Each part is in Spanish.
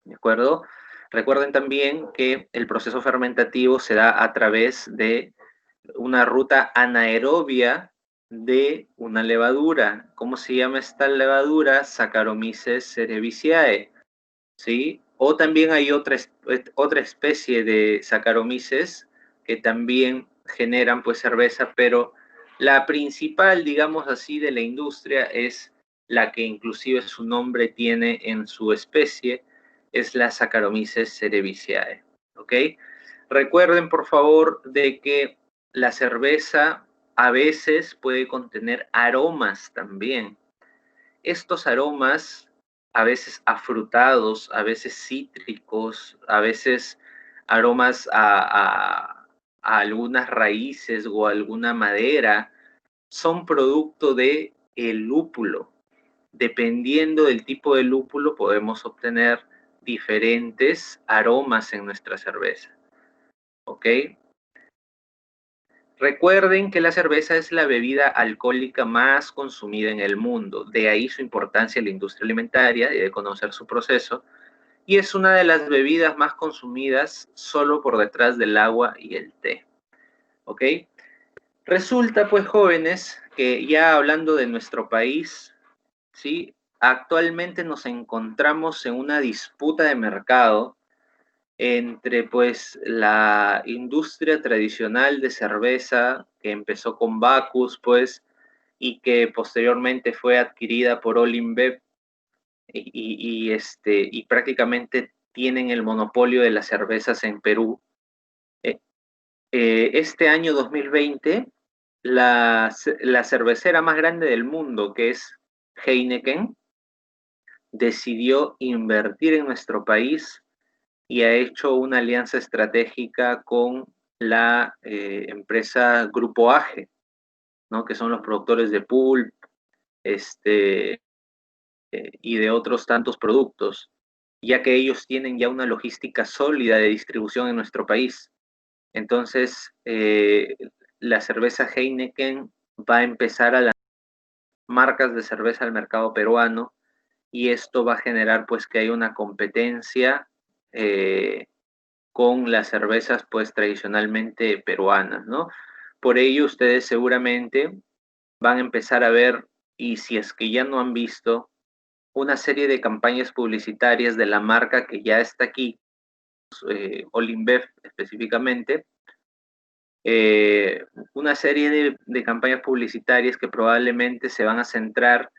¿de acuerdo? Recuerden también que el proceso fermentativo se da a través de una ruta anaerobia de una levadura. ¿Cómo se llama esta levadura? Saccharomyces cerevisiae, ¿sí? O también hay otra especie de Saccharomyces que también generan pues cerveza, pero la principal, digamos así, de la industria es la que inclusive su nombre tiene en su especie, es la Saccharomyces cerevisiae, ¿ok? Recuerden, por favor, de que la cerveza a veces puede contener aromas también. Estos aromas, a veces afrutados, a veces cítricos, a veces aromas a algunas raíces o a alguna madera, son producto de el lúpulo. Dependiendo del tipo de lúpulo, podemos obtener diferentes aromas en nuestra cerveza. ¿Ok? Recuerden que la cerveza es la bebida alcohólica más consumida en el mundo, de ahí su importancia en la industria alimentaria y de conocer su proceso, y es una de las bebidas más consumidas solo por detrás del agua y el té. ¿Ok? Resulta, pues, jóvenes, que ya hablando de nuestro país, ¿sí? Actualmente nos encontramos en una disputa de mercado entre pues la industria tradicional de cerveza que empezó con Bacchus pues y que posteriormente fue adquirida por Olimbev y prácticamente tienen el monopolio de las cervezas en Perú. Eh, este año 2020 la cervecera más grande del mundo, que es Heineken, decidió invertir en nuestro país y ha hecho una alianza estratégica con la empresa Grupo AGE, ¿no? Que son los productores de pulp este, y de otros tantos productos, ya que ellos tienen ya una logística sólida de distribución en nuestro país. Entonces, la cerveza Heineken va a empezar a lanzar marcas de cerveza al mercado peruano y esto va a generar pues que haya una competencia con las cervezas pues tradicionalmente peruanas, ¿no? Por ello ustedes seguramente van a empezar a ver, y si es que ya no han visto, una serie de campañas publicitarias de la marca que ya está aquí, Olimbev específicamente, eh, una serie de campañas publicitarias que probablemente se van a centrar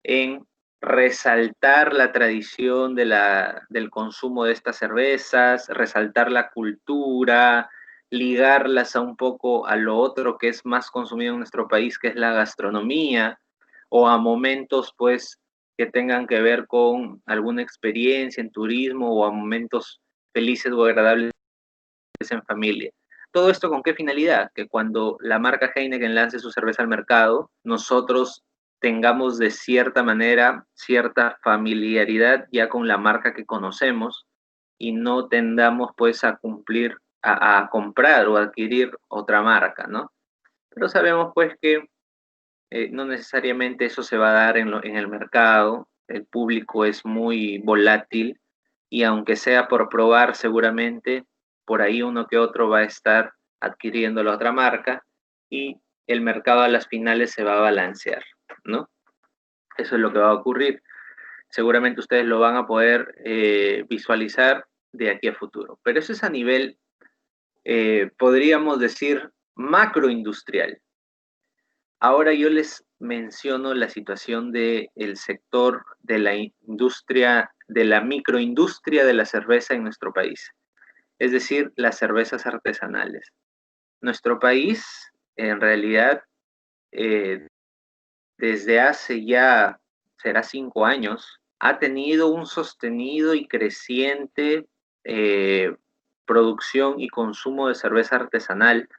en resaltar la tradición del consumo de estas cervezas, resaltar la cultura, ligarlas a un poco a lo otro que es más consumido en nuestro país, que es la gastronomía, o a momentos pues que tengan que ver con alguna experiencia en turismo o a momentos felices o agradables en familia. ¿Todo esto con qué finalidad? Que cuando la marca Heineken lance su cerveza al mercado, nosotros tengamos de cierta manera cierta familiaridad ya con la marca que conocemos y no tendamos pues a cumplir, a comprar o adquirir otra marca, ¿no? Pero sabemos pues que no necesariamente eso se va a dar en el mercado, el público es muy volátil y aunque sea por probar seguramente, por ahí uno que otro va a estar adquiriendo la otra marca y el mercado a las finales se va a balancear, ¿no? Eso es lo que va a ocurrir. Seguramente ustedes lo van a poder visualizar de aquí a futuro. Pero eso es a nivel, podríamos decir, macroindustrial. Ahora yo les menciono la situación del sector de la industria, de la microindustria de la cerveza en nuestro país, es decir, las cervezas artesanales. Nuestro país, en realidad, eh, desde hace ya, será 5 años, ha tenido un sostenido y creciente eh, producción y consumo de cerveza artesanal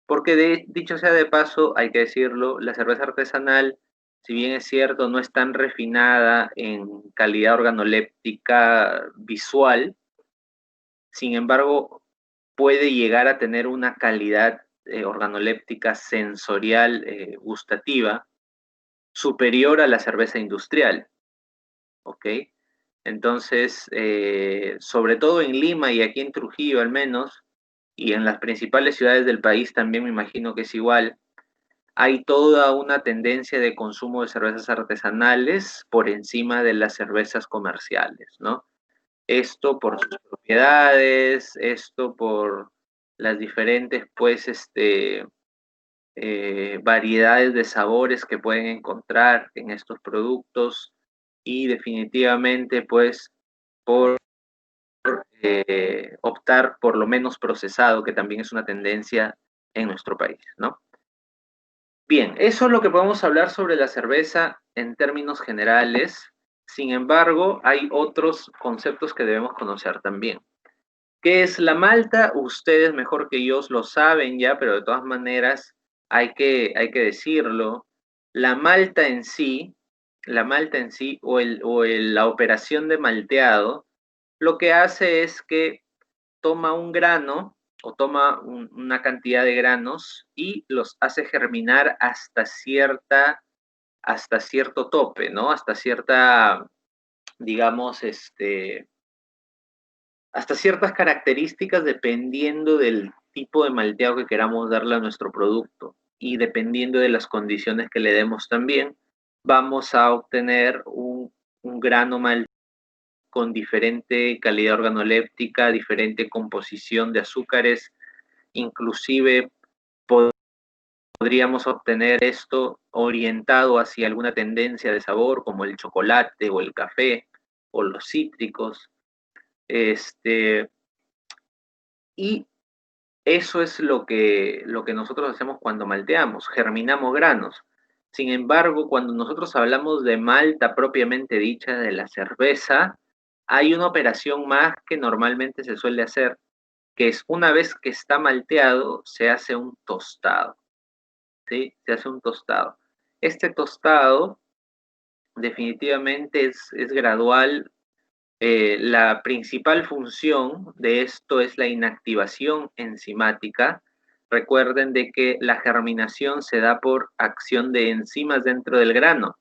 porque dicho sea de paso, hay que decirlo, la cerveza artesanal, si bien es cierto, no es tan refinada en calidad organoléptica visual, sin embargo, puede llegar a tener una calidad organoléptica sensorial gustativa superior a la cerveza industrial, ¿ok? Entonces, sobre todo en Lima y aquí en Trujillo al menos, y en las principales ciudades del país también me imagino que es igual, hay toda una tendencia de consumo de cervezas artesanales por encima de las cervezas comerciales, ¿no? Esto por sus propiedades, esto por las diferentes, pues, variedades de sabores que pueden encontrar en estos productos y definitivamente, pues, por optar por lo menos procesado, que también es una tendencia en nuestro país, ¿no? Bien, eso es lo que podemos hablar sobre la cerveza en términos generales. Sin embargo, hay otros conceptos que debemos conocer también. ¿Qué es la malta? Ustedes mejor que yo lo saben ya, pero de todas maneras hay que decirlo. La malta en sí, la malta en sí la operación de malteado, lo que hace es que toma un grano o toma una cantidad de granos y los hace germinar hasta cierto tope, ¿no? Hasta cierta, digamos, hasta ciertas características dependiendo del tipo de malteado que queramos darle a nuestro producto y dependiendo de las condiciones que le demos también, vamos a obtener un grano malteado con diferente calidad organoléptica, diferente composición de azúcares, inclusive podríamos obtener esto orientado hacia alguna tendencia de sabor como el chocolate o el café o los cítricos. Y eso es lo que nosotros hacemos cuando malteamos, germinamos granos. Sin embargo, cuando nosotros hablamos de malta propiamente dicha de la cerveza, hay una operación más que normalmente se suele hacer, que es una vez que está malteado, se hace un tostado, ¿sí? Se hace un tostado. Este tostado definitivamente es gradual. La principal función de esto es la inactivación enzimática. Recuerden de que la germinación se da por acción de enzimas dentro del grano.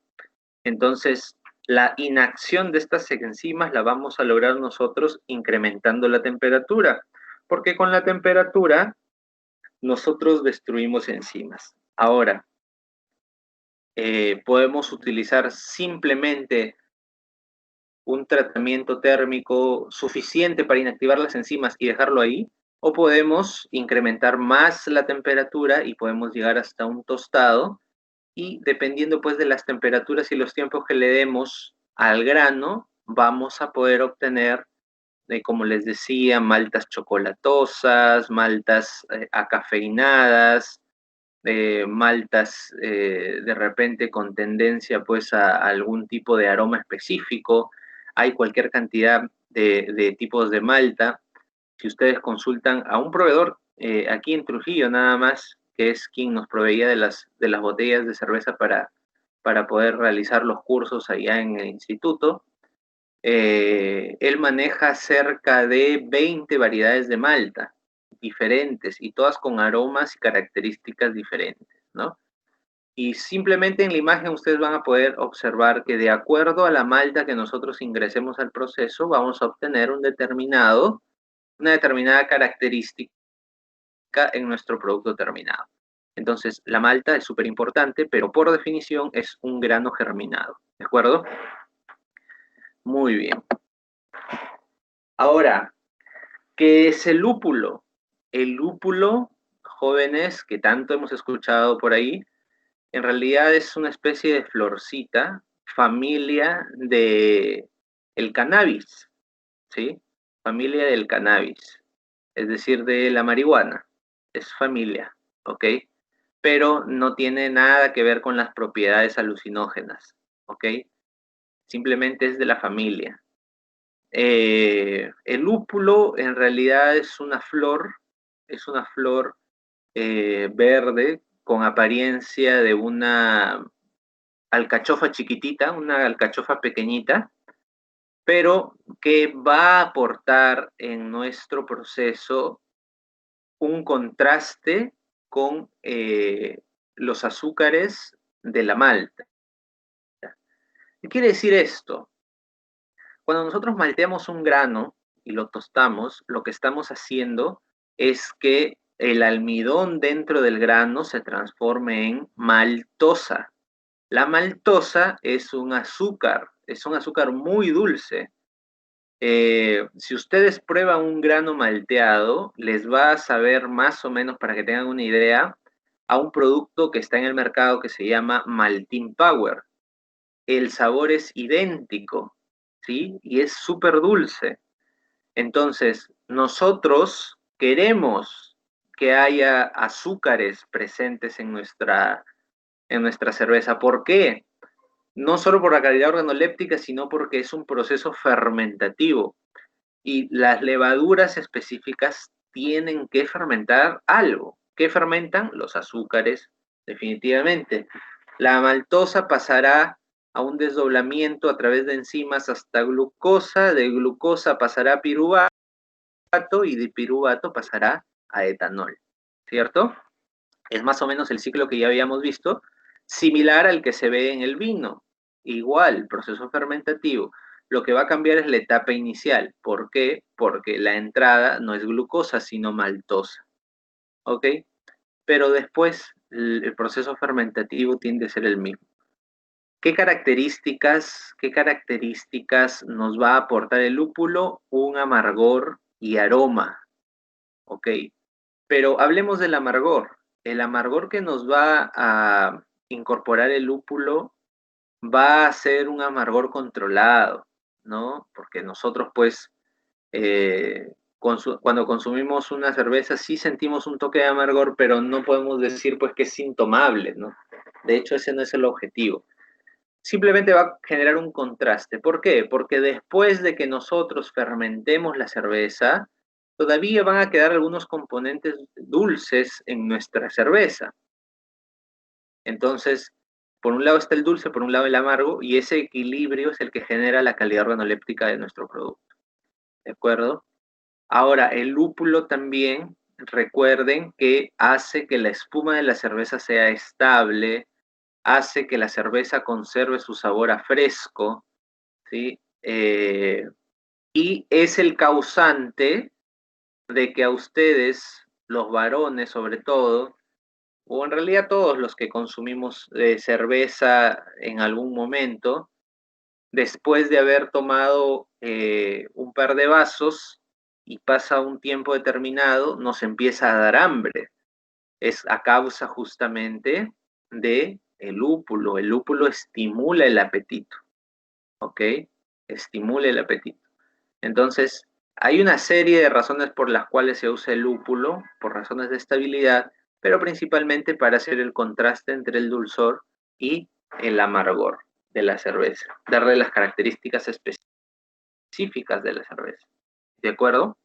Entonces, la inacción de estas enzimas la vamos a lograr nosotros incrementando la temperatura, porque con la temperatura nosotros destruimos enzimas. Ahora, podemos utilizar simplemente un tratamiento térmico suficiente para inactivar las enzimas y dejarlo ahí, o podemos incrementar más la temperatura y podemos llegar hasta un tostado y dependiendo pues de las temperaturas y los tiempos que le demos al grano, vamos a poder obtener, como les decía, maltas chocolatosas, maltas acafeinadas, maltas de repente con tendencia pues a algún tipo de aroma específico. Hay cualquier cantidad de tipos de malta. Si ustedes consultan a un proveedor aquí en Trujillo nada más, que es quien nos proveía de las botellas de cerveza para poder realizar los cursos allá en el instituto, él maneja cerca de 20 variedades de malta diferentes y todas con aromas y características diferentes, ¿no? Y simplemente en la imagen ustedes van a poder observar que de acuerdo a la malta que nosotros ingresemos al proceso, vamos a obtener una determinada característica en nuestro producto terminado. Entonces, la malta es súper importante, pero por definición es un grano germinado, ¿de acuerdo? Muy bien. Ahora, ¿qué es el lúpulo? El lúpulo, jóvenes, que tanto hemos escuchado por ahí, en realidad es una especie de florcita, familia de el cannabis, ¿sí? Familia del cannabis, es decir, de la marihuana. Es familia, ¿ok? Pero no tiene nada que ver con las propiedades alucinógenas, ¿ok? Simplemente es de la familia. El lúpulo en realidad es una flor verde con apariencia de una alcachofa chiquitita, una alcachofa pequeñita, pero que va a aportar en nuestro proceso un contraste con los azúcares de la malta. ¿Qué quiere decir esto? Cuando nosotros malteamos un grano y lo tostamos, lo que estamos haciendo es que el almidón dentro del grano se transforme en maltosa. La maltosa es un azúcar muy dulce. Si ustedes prueban un grano malteado, les va a saber más o menos, para que tengan una idea, a un producto que está en el mercado que se llama Maltin Power. El sabor es idéntico, ¿sí? Y es súper dulce. Entonces, nosotros queremos que haya azúcares presentes en nuestra cerveza. ¿Por qué? No solo por la calidad organoléptica, sino porque es un proceso fermentativo y las levaduras específicas tienen que fermentar algo. ¿Qué fermentan? Los azúcares, definitivamente. La maltosa pasará a un desdoblamiento a través de enzimas hasta glucosa, de glucosa pasará a piruvato y de piruvato pasará a etanol, ¿cierto? Es más o menos el ciclo que ya habíamos visto, similar al que se ve en el vino. Igual, proceso fermentativo. Lo que va a cambiar es la etapa inicial. ¿Por qué? Porque la entrada no es glucosa, sino maltosa. ¿Ok? Pero después el proceso fermentativo tiende a ser el mismo. Qué características nos va a aportar el lúpulo? Un amargor y aroma. ¿Ok? Pero hablemos del amargor. El amargor que nos va a incorporar el lúpulo va a ser un amargor controlado, ¿no? Porque nosotros, pues, cuando consumimos una cerveza sí sentimos un toque de amargor, pero no podemos decir, pues, que es sintomable, ¿no? De hecho, ese no es el objetivo. Simplemente va a generar un contraste. ¿Por qué? Porque después de que nosotros fermentemos la cerveza, todavía van a quedar algunos componentes dulces en nuestra cerveza. Entonces, por un lado está el dulce, por un lado el amargo, y ese equilibrio es el que genera la calidad organoléptica de nuestro producto. ¿De acuerdo? Ahora, el lúpulo también, recuerden que hace que la espuma de la cerveza sea estable, hace que la cerveza conserve su sabor a fresco, ¿sí? Y es el causante de que a ustedes, los varones sobre todo, o en realidad todos los que consumimos cerveza en algún momento, después de haber tomado un par de vasos y pasa un tiempo determinado, nos empieza a dar hambre. Es a causa justamente de el lúpulo. El lúpulo estimula el apetito, ¿ok? Estimula el apetito. Entonces, hay una serie de razones por las cuales se usa el lúpulo, por razones de estabilidad, pero principalmente para hacer el contraste entre el dulzor y el amargor de la cerveza, darle las características específicas de la cerveza. ¿De acuerdo?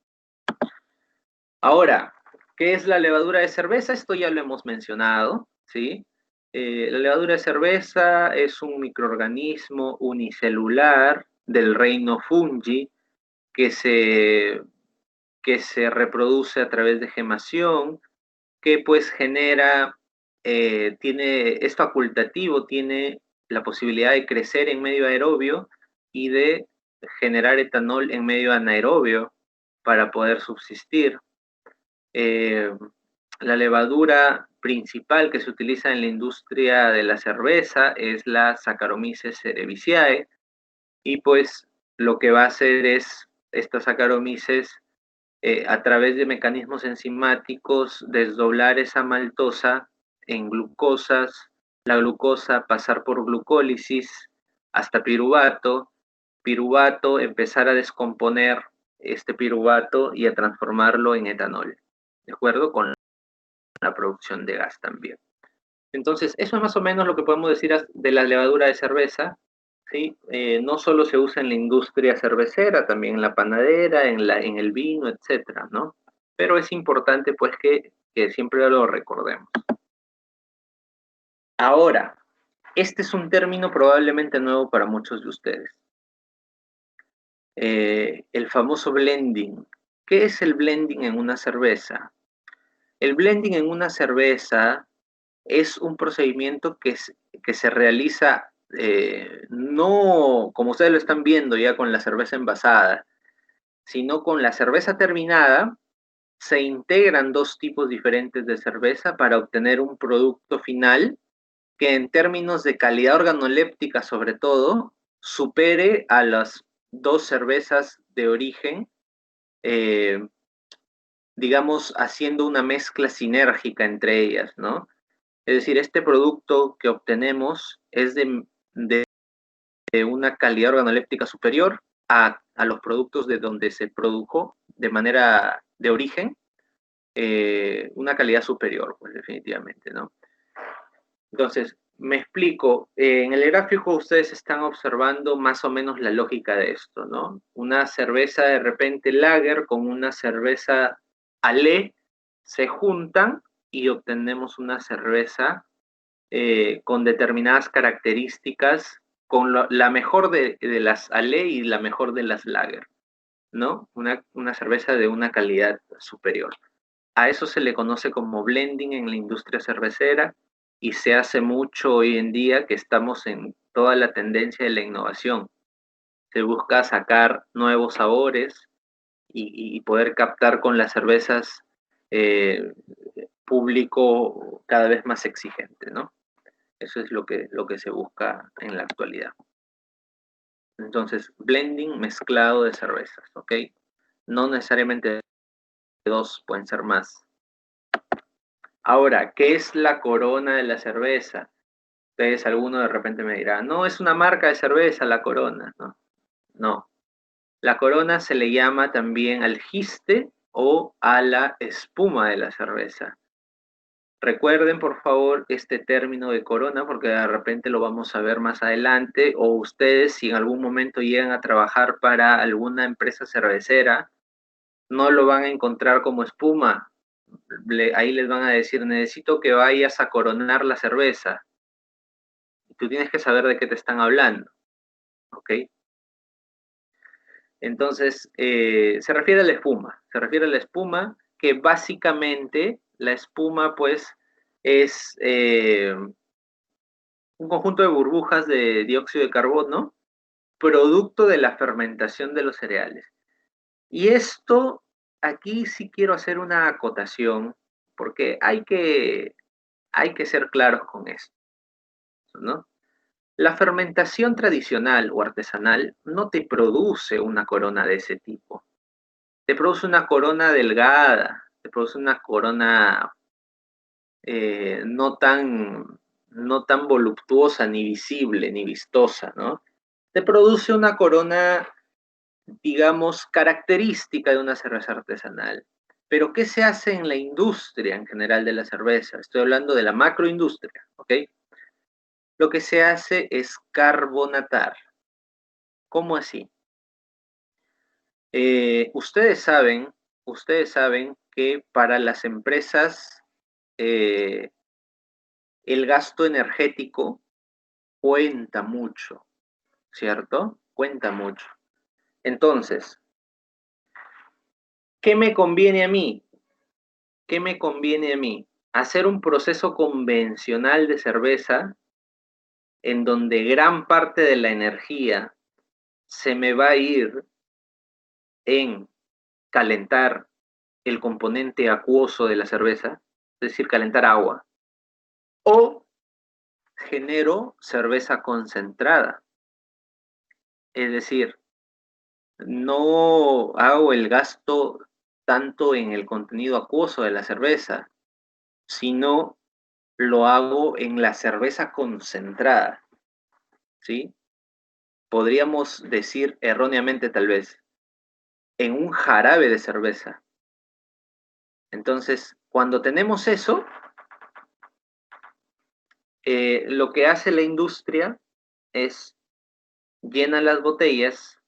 Ahora, ¿qué es la levadura de cerveza? Esto ya lo hemos mencionado, ¿sí? La levadura de cerveza es un microorganismo unicelular del reino fungi que se que se reproduce a través de gemación, que pues genera, es facultativo, tiene la posibilidad de crecer en medio aerobio y de generar etanol en medio anaerobio para poder subsistir. Eh, la levadura principal que se utiliza en la industria de la cerveza es la Saccharomyces cerevisiae y pues lo que va a hacer es esta Saccharomyces a través de mecanismos enzimáticos, desdoblar esa maltosa en glucosas, la glucosa pasar por glucólisis hasta piruvato, piruvato empezar a descomponer este piruvato y a transformarlo en etanol, ¿de acuerdo? Con la producción de gas también. Entonces, eso es más o menos lo que podemos decir de la levadura de cerveza. ¿Sí? No solo se usa en la industria cervecera, también en la panadera, en el vino, etcétera, ¿no? Pero es importante, pues, que siempre lo recordemos. Ahora, este es un término probablemente nuevo para muchos de ustedes. El famoso blending. ¿Qué es el blending en una cerveza? El blending en una cerveza es un procedimiento que se realiza no como ustedes lo están viendo ya con la cerveza envasada, sino con la cerveza terminada, se integran dos tipos diferentes de cerveza para obtener un producto final que en términos de calidad organoléptica sobre todo, supere a las dos cervezas de origen, eh, digamos, haciendo una mezcla sinérgica entre ellas, ¿no? Es decir, este producto que obtenemos es de una calidad organoléptica superior a los productos de donde se produjo de manera de origen, una calidad superior, pues definitivamente, ¿no? Entonces, me explico, en el gráfico ustedes están observando más o menos la lógica de esto, ¿no? Una cerveza de repente lager con una cerveza ale se juntan y obtenemos una cerveza con determinadas características, con la mejor de las ale y la mejor de las lager, ¿no? Una cerveza de una calidad superior. A eso se le conoce como blending en la industria cervecera y se hace mucho hoy en día que estamos en toda la tendencia de la innovación. Se busca sacar nuevos sabores y poder captar con las cervezas eh, público cada vez más exigente, ¿no? Eso es lo que se busca en la actualidad. Entonces, blending, mezclado de cervezas, ¿ok? No necesariamente dos, pueden ser más. Ahora, ¿qué es la Corona de la cerveza? Ustedes, alguno de repente me dirá, no, es una marca de cerveza la Corona, ¿no? No. La Corona se le llama también al giste o a la espuma de la cerveza. Recuerden, por favor, este término de Corona, porque de repente lo vamos a ver más adelante, o ustedes, si en algún momento llegan a trabajar para alguna empresa cervecera, no lo van a encontrar como espuma. Ahí les van a decir, necesito que vayas a coronar la cerveza. Tú tienes que saber de qué te están hablando, ¿ok? Entonces, se refiere a la espuma, se refiere a la espuma que básicamente la espuma pues es un conjunto de burbujas de dióxido de carbono producto de la fermentación de los cereales. Y esto, aquí sí quiero hacer una acotación porque hay que ser claros con esto, ¿no? La fermentación tradicional o artesanal no te produce una corona de ese tipo. Te produce una corona delgada, te produce una corona no tan voluptuosa, ni visible, ni vistosa, ¿no? Te produce una corona, digamos, característica de una cerveza artesanal. Pero, ¿qué se hace en la industria en general de la cerveza? Estoy hablando de la macroindustria, ¿ok? Lo que se hace es carbonatar. ¿Cómo así? Ustedes saben que para las empresas eh, el gasto energético cuenta mucho, ¿cierto? Cuenta mucho. Entonces, ¿qué me conviene a mí? ¿Qué me conviene a mí? Hacer un proceso convencional de cerveza en donde gran parte de la energía se me va a ir en calentar el componente acuoso de la cerveza, es decir, calentar agua, o genero cerveza concentrada, es decir, no hago el gasto tanto en el contenido acuoso de la cerveza, sino lo hago en la cerveza concentrada, ¿sí? Podríamos decir erróneamente tal vez, en un jarabe de cerveza. Entonces, cuando tenemos eso, lo que hace la industria es llena las botellas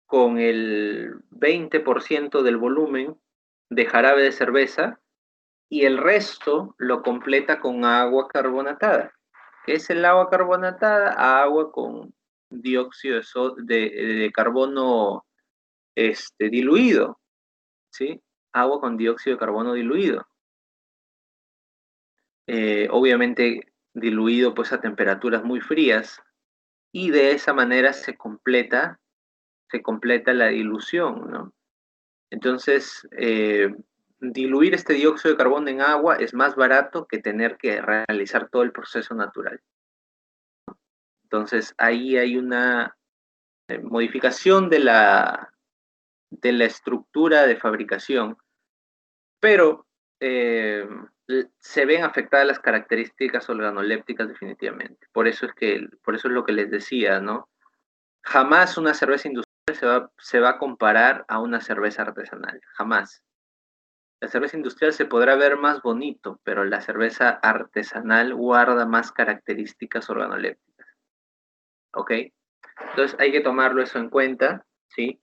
con el 20% del volumen de jarabe de cerveza y el resto lo completa con agua carbonatada. ¿Qué es el agua carbonatada? Agua con dióxido de carbono diluido, ¿sí? Agua con dióxido de carbono diluido. Obviamente diluido pues a temperaturas muy frías y de esa manera se completa la dilución, ¿no? Entonces, diluir este dióxido de carbono en agua es más barato que tener que realizar todo el proceso natural. Entonces, ahí hay una modificación de la estructura de fabricación, pero se ven afectadas las características organolépticas definitivamente. Por eso es lo que les decía, ¿no? Jamás una cerveza industrial se va a comparar a una cerveza artesanal, jamás. La cerveza industrial se podrá ver más bonito, pero la cerveza artesanal guarda más características organolépticas. ¿Ok? Entonces hay que tomarlo eso en cuenta, ¿sí?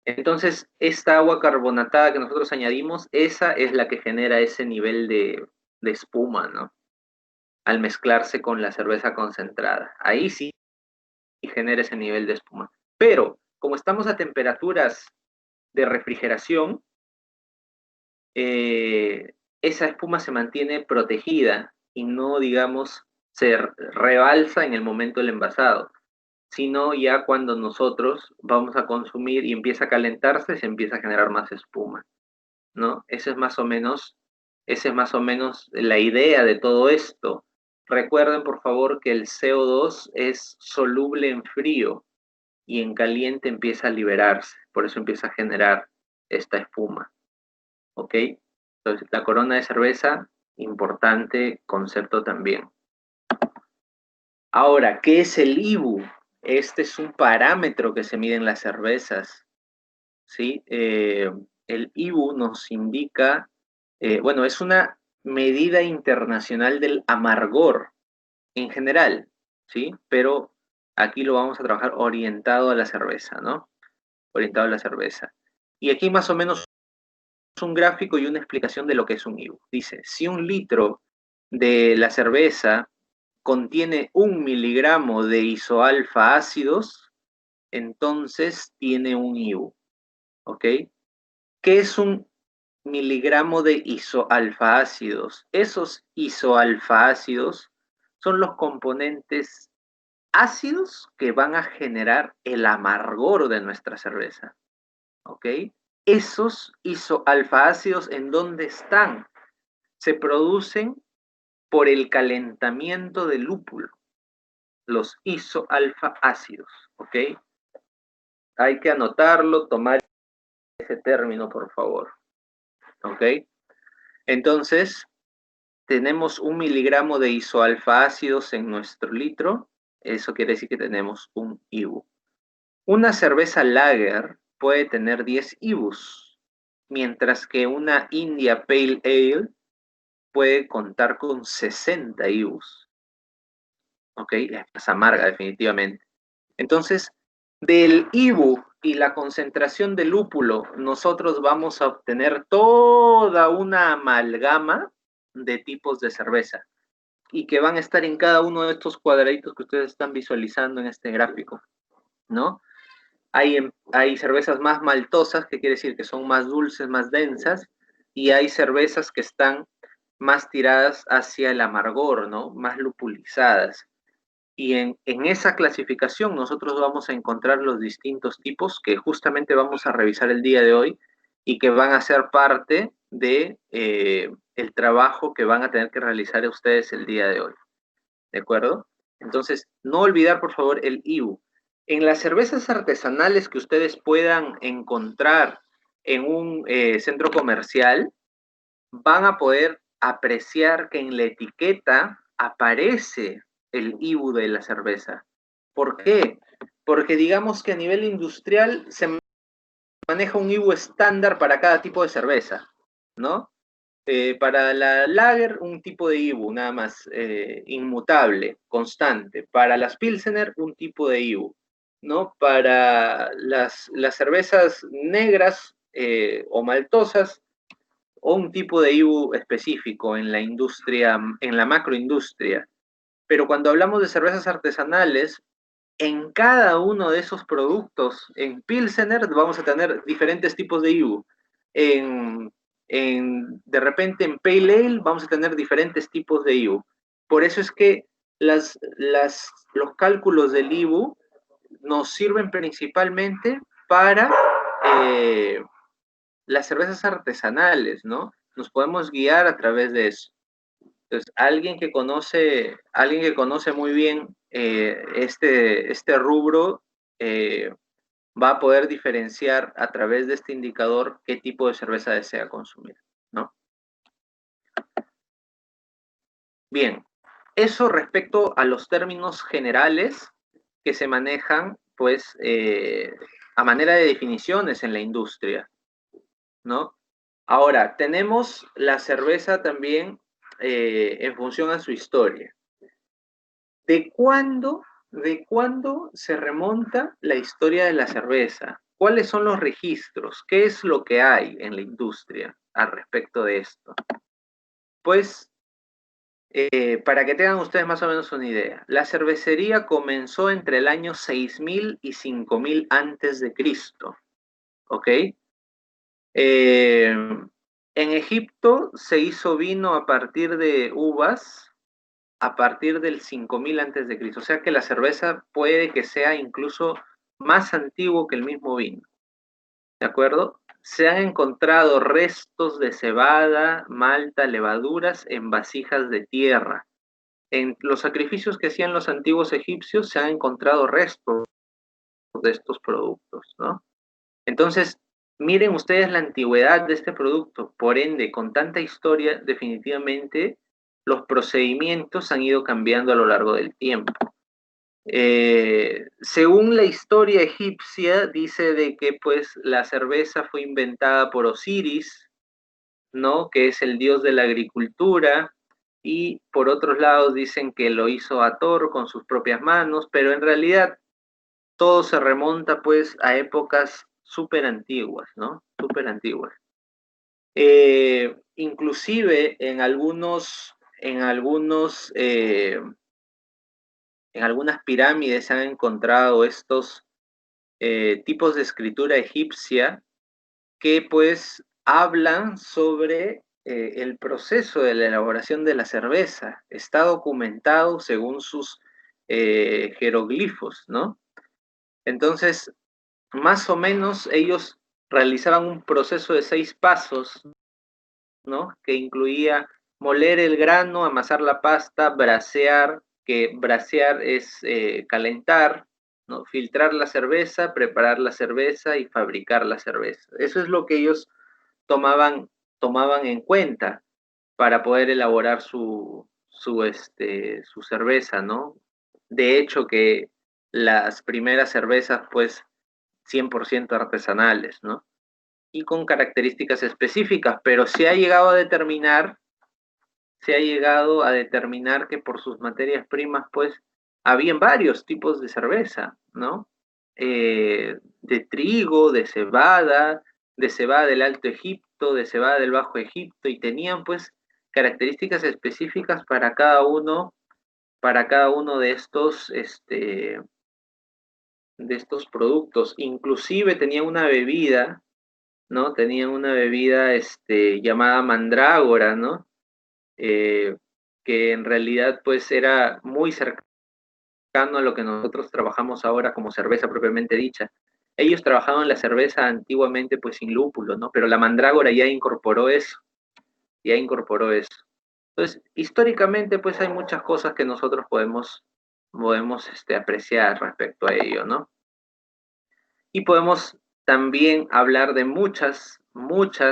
Entonces, esta agua carbonatada que nosotros añadimos, esa es la que genera ese nivel de espuma, ¿no? Al mezclarse con la cerveza concentrada. Ahí sí genera ese nivel de espuma. Pero, como estamos a temperaturas de refrigeración, esa espuma se mantiene protegida y no, digamos, se rebalsa en el momento del envasado, sino ya cuando nosotros vamos a consumir y empieza a calentarse, se empieza a generar más espuma, ¿no? Esa es más o menos la idea de todo esto. Recuerden, por favor, que el CO2 es soluble en frío y en caliente empieza a liberarse, por eso empieza a generar esta espuma, ¿ok? Entonces, la corona de cerveza, importante concepto también. Ahora, ¿qué es el IBU? Este es un parámetro que se mide en las cervezas, ¿sí? El IBU nos indica, bueno, es una medida internacional del amargor en general, ¿sí? Pero aquí lo vamos a trabajar orientado a la cerveza, ¿no? Orientado a la cerveza. Y aquí más o menos un gráfico y una explicación de lo que es un IBU. Dice, si un litro de la cerveza contiene 1 miligramo de isoalfa ácidos, entonces tiene un IBU, ¿ok? ¿Qué es un miligramo de isoalfa ácidos? Esos isoalfa ácidos son los componentes ácidos que van a generar el amargor de nuestra cerveza, ¿ok? Esos isoalfa-ácidos, ¿en dónde están? Se producen por el calentamiento del lúpulo, los isoalfa-ácidos, ¿ok? Hay que anotarlo, tomar ese término, por favor, ¿ok? Entonces, tenemos 1 miligramo de isoalfa-ácidos en nuestro litro, eso quiere decir que tenemos un IBU. Una cerveza lager puede tener 10 IBUs, mientras que una India Pale Ale puede contar con 60 IBUs. ¿Ok? Es más amarga, definitivamente. Entonces, del IBU y la concentración de lúpulo, nosotros vamos a obtener toda una amalgama de tipos de cerveza y que van a estar en cada uno de estos cuadraditos que ustedes están visualizando en este gráfico, ¿no? Hay cervezas más maltosas, que quiere decir que son más dulces, más densas, y hay cervezas que están más tiradas hacia el amargor, ¿no? Más lupulizadas. Y en esa clasificación nosotros vamos a encontrar los distintos tipos que justamente vamos a revisar el día de hoy y que van a ser parte de el trabajo que van a tener que realizar ustedes el día de hoy. ¿De acuerdo? Entonces, no olvidar, por favor, el IBU. En las cervezas artesanales que ustedes puedan encontrar en un centro comercial, van a poder apreciar que en la etiqueta aparece el IBU de la cerveza. ¿Por qué? Porque digamos que a nivel industrial se maneja un IBU estándar para cada tipo de cerveza, ¿no? Para la lager, un tipo de IBU, nada más, inmutable, constante. Para las Pilsener, un tipo de IBU, ¿no? Para las cervezas negras o maltosas, o un tipo de IBU específico en la industria, en la macroindustria. Pero cuando hablamos de cervezas artesanales, en cada uno de esos productos, en Pilsener vamos a tener diferentes tipos de IBU. De repente en Pale Ale vamos a tener diferentes tipos de IBU. Por eso es que los cálculos del IBU nos sirven principalmente para las cervezas artesanales, ¿no? Nos podemos guiar a través de eso. Entonces, alguien que conoce muy bien este rubro va a poder diferenciar a través de este indicador qué tipo de cerveza desea consumir, ¿no? Bien, eso respecto a los términos generales que se manejan, pues, a manera de definiciones en la industria, ¿no? Ahora, tenemos la cerveza también en función a su historia. ¿De cuándo se remonta la historia de la cerveza? ¿Cuáles son los registros? ¿Qué es lo que hay en la industria al respecto de esto? Pues, para que tengan ustedes más o menos una idea, la cervecería comenzó entre el año 6000 y 5000 antes de Cristo, ¿ok? En Egipto se hizo vino a partir de uvas a partir del 5000 antes de Cristo. O sea que la cerveza puede que sea incluso más antiguo que el mismo vino. ¿De acuerdo? Se han encontrado restos de cebada, malta, levaduras en vasijas de tierra. En los sacrificios que hacían los antiguos egipcios se han encontrado restos de estos productos, ¿no? Entonces, miren ustedes la antigüedad de este producto. Por ende, con tanta historia, definitivamente los procedimientos han ido cambiando a lo largo del tiempo. Según la historia egipcia, dice de que pues la cerveza fue inventada por Osiris, ¿no? Que es el dios de la agricultura, y por otros lados dicen que lo hizo Hathor con sus propias manos, pero en realidad todo se remonta pues a épocas súper antiguas, ¿no? Súper antiguas. Inclusive en algunas pirámides se han encontrado estos tipos de escritura egipcia que pues hablan sobre el proceso de la elaboración de la cerveza. Está documentado según sus jeroglifos, ¿no? Entonces, más o menos ellos realizaban un proceso de 6 pasos, ¿no? Que incluía moler el grano, amasar la pasta, brasear, que brasear es calentar, ¿no? Filtrar la cerveza, preparar la cerveza y fabricar la cerveza. Eso es lo que ellos tomaban, tomaban en cuenta para poder elaborar su cerveza, ¿no? De hecho que las primeras cervezas, pues, 100% artesanales, ¿no? Y con características específicas, pero se ha llegado a determinar que por sus materias primas, pues, habían varios tipos de cerveza, ¿no? De trigo, de cebada del Alto Egipto, de cebada del Bajo Egipto, y tenían, pues, características específicas para cada uno de estos productos. Inclusive tenía una bebida, ¿no? Tenían una bebida llamada mandrágora, ¿no? Eh, que en realidad pues era muy cercano a lo que nosotros trabajamos ahora como cerveza propiamente dicha. Ellos trabajaban la cerveza antiguamente pues sin lúpulo, ¿no? Pero la mandrágora ya incorporó eso, ya incorporó eso. Entonces, históricamente pues hay muchas cosas que nosotros podemos apreciar respecto a ello, ¿no? Y podemos también hablar de muchas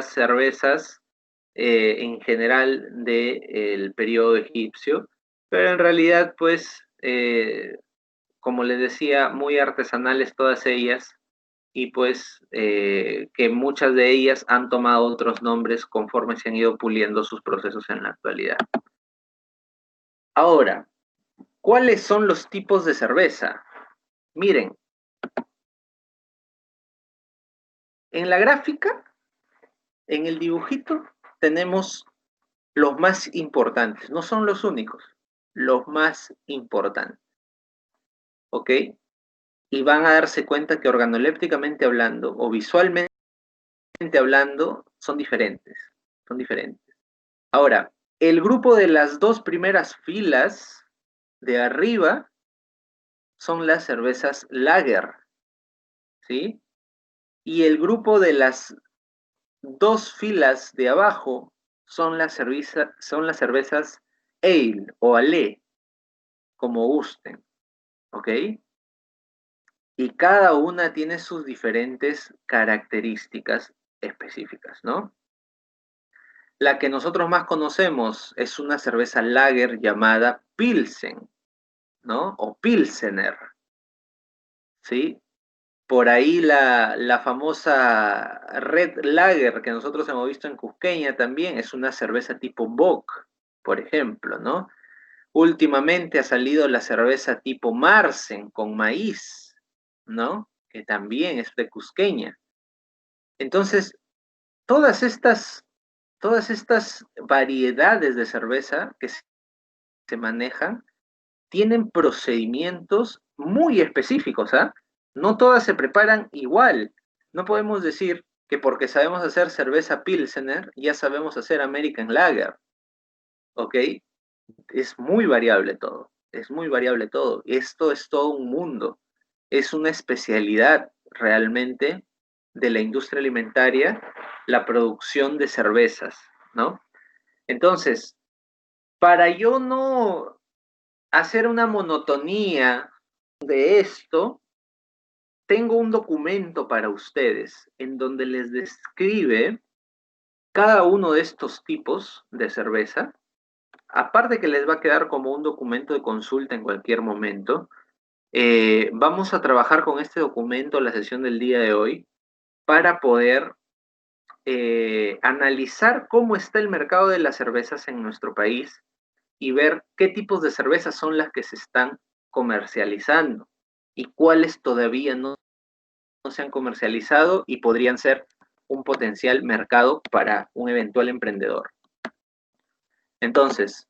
cervezas en general del periodo egipcio, pero en realidad, pues, como les decía, muy artesanales todas ellas, y pues que muchas de ellas han tomado otros nombres conforme se han ido puliendo sus procesos en la actualidad. Ahora, ¿cuáles son los tipos de cerveza? Miren, en la gráfica, en el dibujito, tenemos los más importantes, no son los únicos, los más importantes, ¿ok? Y van a darse cuenta que organolépticamente hablando o visualmente hablando son diferentes, son diferentes. Ahora, el grupo de las dos primeras filas de arriba son las cervezas lager, ¿sí? Y el grupo de las dos filas de abajo son las cervezas ale o ale, como gusten, ¿ok? Y cada una tiene sus diferentes características específicas, ¿no? La que nosotros más conocemos es una cerveza lager llamada Pilsen, ¿no? O Pilsener, ¿sí? Por ahí la famosa Red Lager que nosotros hemos visto en Cusqueña también es una cerveza tipo Bock, por ejemplo, ¿no? Últimamente ha salido la cerveza tipo Marsen con maíz, ¿no? Que también es de Cusqueña. Entonces, todas estas, todas estas variedades de cerveza que se manejan tienen procedimientos muy específicos, ¿ah? No todas se preparan igual. No podemos decir que porque sabemos hacer cerveza Pilsener, ya sabemos hacer American Lager, ¿ok? Es muy variable todo, es muy variable todo. Esto es todo un mundo, es una especialidad realmente de la industria alimentaria, la producción de cervezas, ¿no? Entonces, para yo no hacer una monotonía de esto, tengo un documento para ustedes en donde les describe cada uno de estos tipos de cerveza. Aparte que les va a quedar como un documento de consulta en cualquier momento, vamos a trabajar con este documento la sesión del día de hoy para poder analizar cómo está el mercado de las cervezas en nuestro país y ver qué tipos de cervezas son las que se están comercializando y cuáles todavía no se han comercializado y podrían ser un potencial mercado para un eventual emprendedor. Entonces,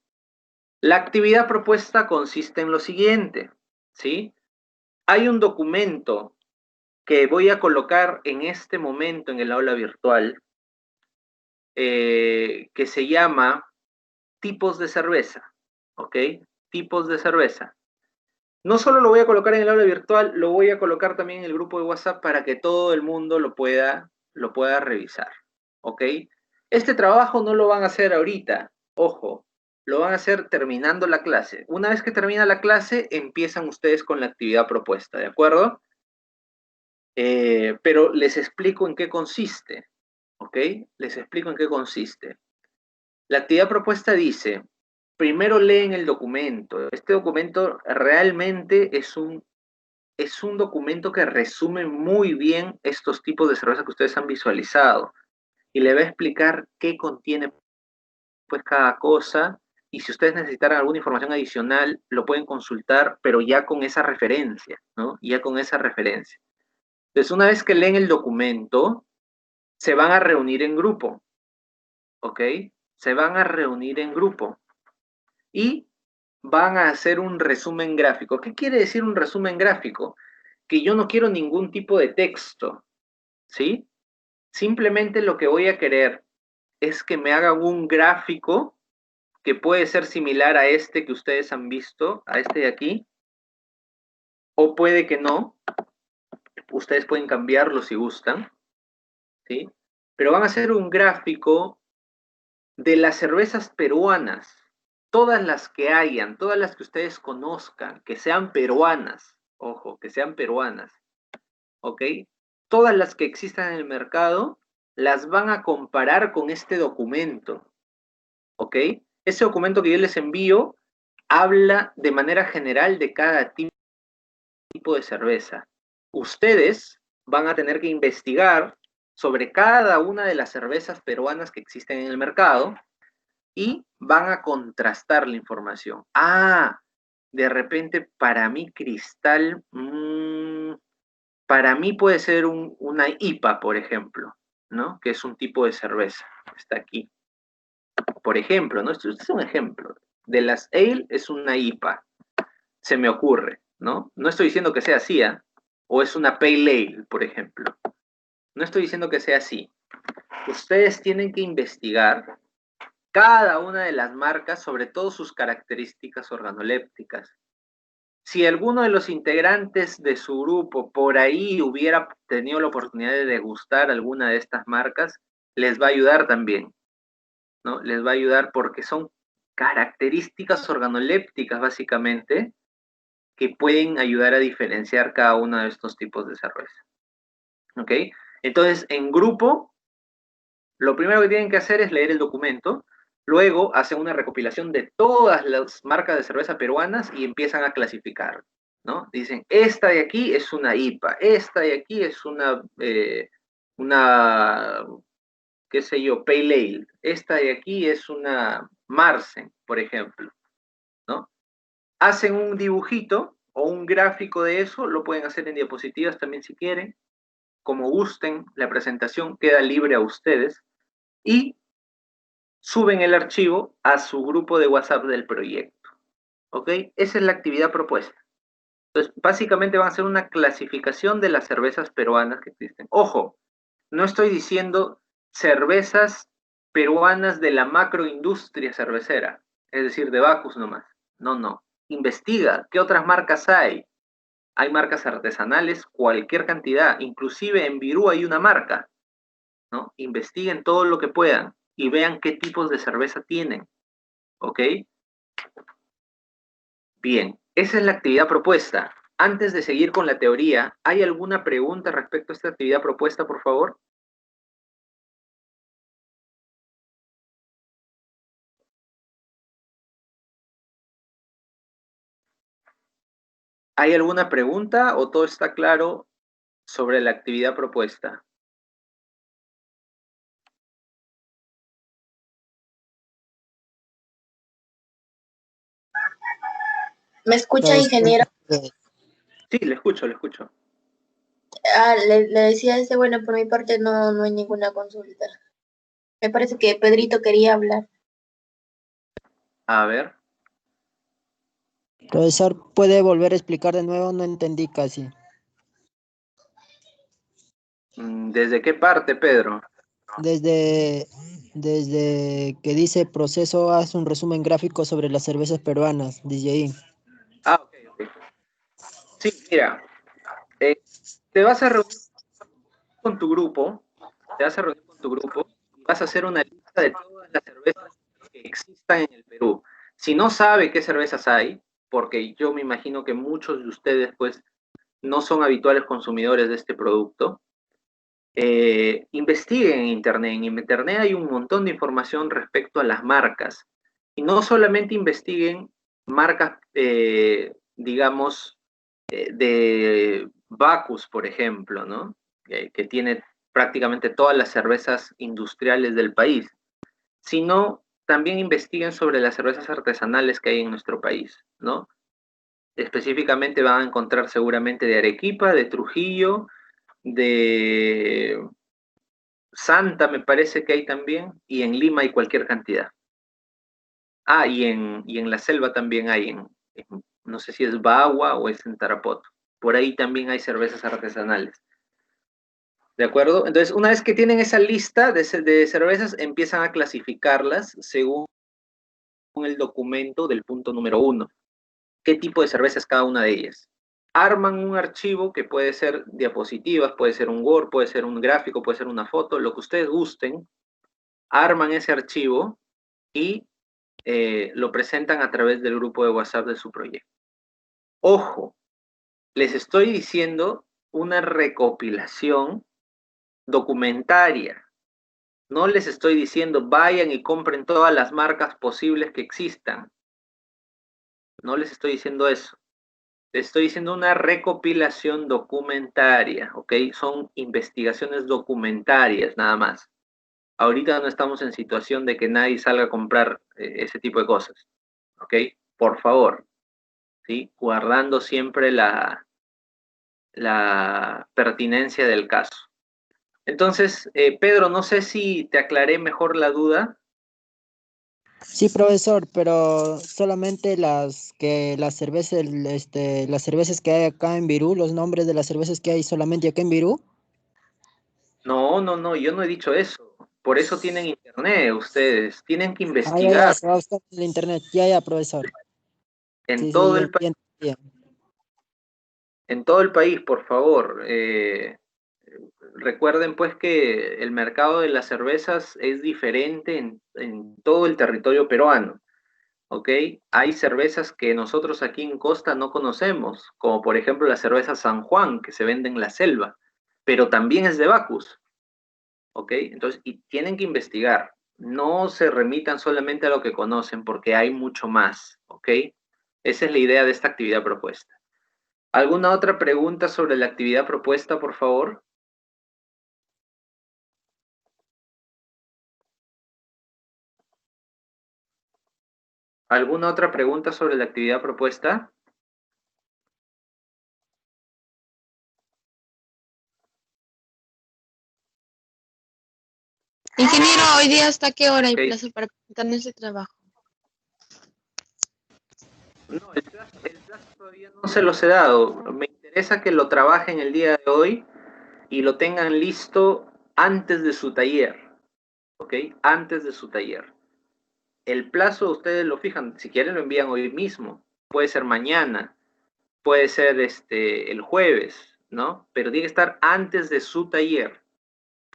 la actividad propuesta consiste en lo siguiente, ¿sí? Hay un documento que voy a colocar en este momento en el aula virtual que se llama tipos de cerveza, ¿ok? Tipos de cerveza. No solo lo voy a colocar en el aula virtual, lo voy a colocar también en el grupo de WhatsApp para que todo el mundo lo pueda revisar, ¿ok? Este trabajo no lo van a hacer ahorita, ojo, lo van a hacer terminando la clase. Una vez que termina la clase, empiezan ustedes con la actividad propuesta, ¿de acuerdo? Pero les explico en qué consiste, ¿ok? Les explico en qué consiste. La actividad propuesta dice, primero leen el documento. Este documento realmente es un documento que resume muy bien estos tipos de cerveza que ustedes han visualizado y le va a explicar qué contiene pues cada cosa y si ustedes necesitaran alguna información adicional lo pueden consultar, pero ya con esa referencia, ¿no? Ya con esa referencia. Entonces, una vez que leen el documento, se van a reunir en grupo, ¿ok? Se van a reunir en grupo y van a hacer un resumen gráfico. ¿Qué quiere decir un resumen gráfico? Que yo no quiero ningún tipo de texto, ¿sí? Simplemente lo que voy a querer es que me hagan un gráfico que puede ser similar a este que ustedes han visto, a este de aquí, o puede que no. Ustedes pueden cambiarlo si gustan, ¿sí? Pero van a hacer un gráfico de las cervezas peruanas, todas las que hayan, todas las que ustedes conozcan, que sean peruanas, ojo, que sean peruanas, ¿ok? Todas las que existan en el mercado, las van a comparar con este documento, ¿ok? Ese documento que yo les envío habla de manera general de cada tipo de cerveza. Ustedes van a tener que investigar sobre cada una de las cervezas peruanas que existen en el mercado y van a contrastar la información. Ah, de repente para mí Cristal, para mí puede ser una IPA, por ejemplo, ¿no? Que es un tipo de cerveza. Está aquí. Por ejemplo, ¿no? Esto es un ejemplo. De las ale es una IPA. Se me ocurre, ¿no? No estoy diciendo que sea así, ¿eh? O es una pale ale, por ejemplo. No estoy diciendo que sea así. Ustedes tienen que investigar cada una de las marcas, sobre todo sus características organolépticas. Si alguno de los integrantes de su grupo por ahí hubiera tenido la oportunidad de degustar alguna de estas marcas, les va a ayudar también, ¿no? Les va a ayudar porque son características organolépticas, básicamente, que pueden ayudar a diferenciar cada uno de estos tipos de cerveza. ¿Ok? Entonces, en grupo, lo primero que tienen que hacer es leer el documento, luego hacen una recopilación de todas las marcas de cerveza peruanas y empiezan a clasificar, ¿no? Dicen, esta de aquí es una IPA, esta de aquí es una qué sé yo, Pale Ale, esta de aquí es una Marsen, por ejemplo, ¿no? Hacen un dibujito o un gráfico de eso, lo pueden hacer en diapositivas también si quieren, como gusten, la presentación queda libre a ustedes y suben el archivo a su grupo de WhatsApp del proyecto. ¿Ok? Esa es la actividad propuesta. Entonces, básicamente van a hacer una clasificación de las cervezas peruanas que existen. Ojo, no estoy diciendo cervezas peruanas de la macroindustria cervecera, es decir, de Bacus nomás. No, no. Investiga qué otras marcas hay. Hay marcas artesanales, cualquier cantidad. Inclusive en Virú hay una marca, ¿no? Investiguen todo lo que puedan y vean qué tipos de cerveza tienen. ¿Ok? Bien, esa es la actividad propuesta. Antes de seguir con la teoría, ¿hay alguna pregunta respecto a esta actividad propuesta, por favor? ¿Hay alguna pregunta o todo está claro sobre la actividad propuesta? ¿Me escucha, ingeniero? Sí, le escucho, le escucho. Le decía bueno, por mi parte no hay ninguna consulta. Me parece que Pedrito quería hablar. A ver. Profesor, ¿puede volver a explicar de nuevo? No entendí casi. ¿Desde qué parte, Pedro? Desde que dice proceso, haz un resumen gráfico sobre las cervezas peruanas, desde ahí. Ah, ok, ok. Sí, mira, te vas a reunir con tu grupo, te vas a reunir con tu grupo y vas a hacer una lista de todas las cervezas que existan en el Perú. Si no sabe qué cervezas hay, porque yo me imagino que muchos de ustedes pues no son habituales consumidores de este producto, investiguen en Internet. En Internet hay un montón de información respecto a las marcas. Y no solamente investiguen marcas, digamos, de Bacus, por ejemplo, ¿no? Que tiene prácticamente todas las cervezas industriales del país, sino también investiguen sobre las cervezas artesanales que hay en nuestro país, ¿no? Específicamente van a encontrar seguramente de Arequipa, de Trujillo, de Santa me parece que hay también, y en Lima hay cualquier cantidad. Ah, y en la selva también hay, no sé si es Bagua o es en Tarapoto. Por ahí también hay cervezas artesanales. ¿De acuerdo? Entonces, una vez que tienen esa lista de cervezas, empiezan a clasificarlas según el documento del punto número 1. ¿Qué tipo de cerveza es cada una de ellas? Arman un archivo que puede ser diapositivas, puede ser un Word, puede ser un gráfico, puede ser una foto, lo que ustedes gusten. Arman ese archivo y lo presentan a través del grupo de WhatsApp de su proyecto. Ojo, les estoy diciendo una recopilación documentaria. No les estoy diciendo vayan y compren todas las marcas posibles que existan. No les estoy diciendo eso. Les estoy diciendo una recopilación documentaria, ¿ok? Son investigaciones documentarias nada más. Ahorita no estamos en situación de que nadie salga a comprar ese tipo de cosas, ¿ok? Por favor, ¿sí? Guardando siempre la pertinencia del caso. Entonces, Pedro, no sé si te aclaré mejor la duda. Sí, profesor, pero solamente las cervezas, las cervezas que hay acá en Virú, los nombres de las cervezas que hay solamente acá en Virú. No, no, no, yo no he dicho eso. Por eso tienen internet ustedes. Tienen que Ya, investigar se va a buscar en el internet. Ya, profesor. en Sí, todo ya el país. entiendo. En todo el país, por favor. Recuerden pues que el mercado de las cervezas es diferente en todo el territorio peruano, ¿ok? Hay cervezas que nosotros aquí en Costa no conocemos, como por ejemplo la cerveza San Juan, que se vende en la selva, pero también es de Bacus, ¿ok? Entonces, y tienen que investigar. No se remitan solamente a lo que conocen, porque hay mucho más, ¿ok? Esa es la idea de esta actividad propuesta. ¿Alguna otra pregunta sobre la actividad propuesta, por favor? ¿Alguna otra pregunta sobre la actividad propuesta? Ingeniero, hoy día ¿hasta qué hora hay Ok. plazo para presentar ese trabajo? No, el plazo todavía no se los he dado. Me interesa que lo trabajen el día de hoy y lo tengan listo antes de su taller, ¿ok? Antes de su taller. El plazo ustedes lo fijan, si quieren lo envían hoy mismo, puede ser mañana, puede ser el jueves, ¿no? Pero tiene que estar antes de su taller,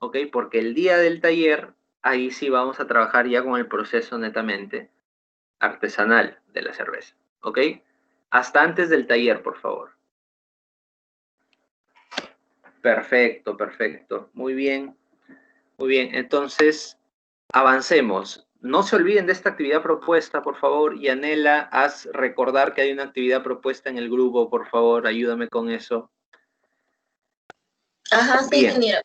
¿ok? Porque el día del taller, ahí sí vamos a trabajar ya con el proceso netamente artesanal de la cerveza, ¿ok? Hasta antes del taller, por favor. Perfecto, perfecto. Muy bien, muy bien. Entonces, avancemos. No se olviden de esta actividad propuesta, por favor. Y Anela, haz recordar que hay una actividad propuesta en el grupo, por favor. Ayúdame con eso. Ajá, sí, Bien, ingeniero.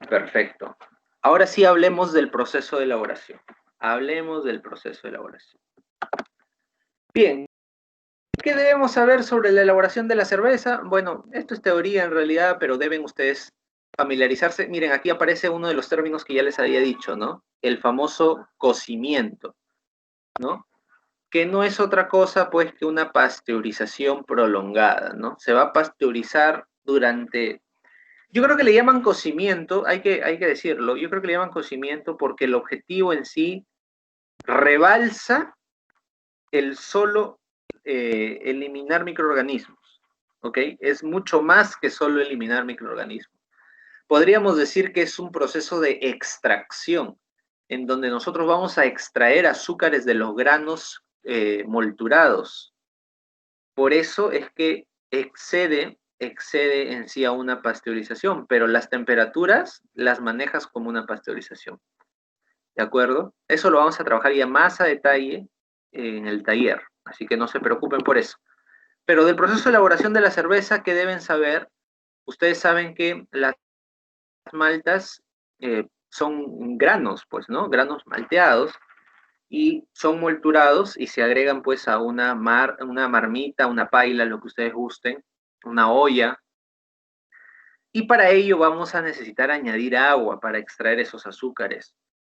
perfecto. Ahora sí hablemos del proceso de elaboración. Hablemos del proceso de elaboración. Bien, ¿qué debemos saber sobre la elaboración de la cerveza? Bueno, esto es teoría en realidad, pero deben ustedes familiarizarse. Miren, aquí aparece uno de los términos que ya les había dicho, ¿no? El famoso cocimiento, ¿no? Que no es otra cosa, pues, que una pasteurización prolongada, ¿no? Se va a pasteurizar durante... Yo creo que le llaman cocimiento, hay que decirlo, yo creo que le llaman cocimiento porque el objetivo en sí rebalsa el solo eliminar microorganismos, ¿ok? Es mucho más que solo eliminar microorganismos. Podríamos decir que es un proceso de extracción, en donde nosotros vamos a extraer azúcares de los granos molturados. Por eso es que excede en sí a una pasteurización, pero las temperaturas las manejas como una pasteurización. ¿De acuerdo? Eso lo vamos a trabajar ya más a detalle en el taller, así que no se preocupen por eso. Pero del proceso de elaboración de la cerveza, ¿qué deben saber? Ustedes saben que las maltas son granos, pues, ¿no? Granos malteados y son molturados y se agregan pues a una marmita, una paila, lo que ustedes gusten, una olla. Y para ello vamos a necesitar añadir agua para extraer esos azúcares.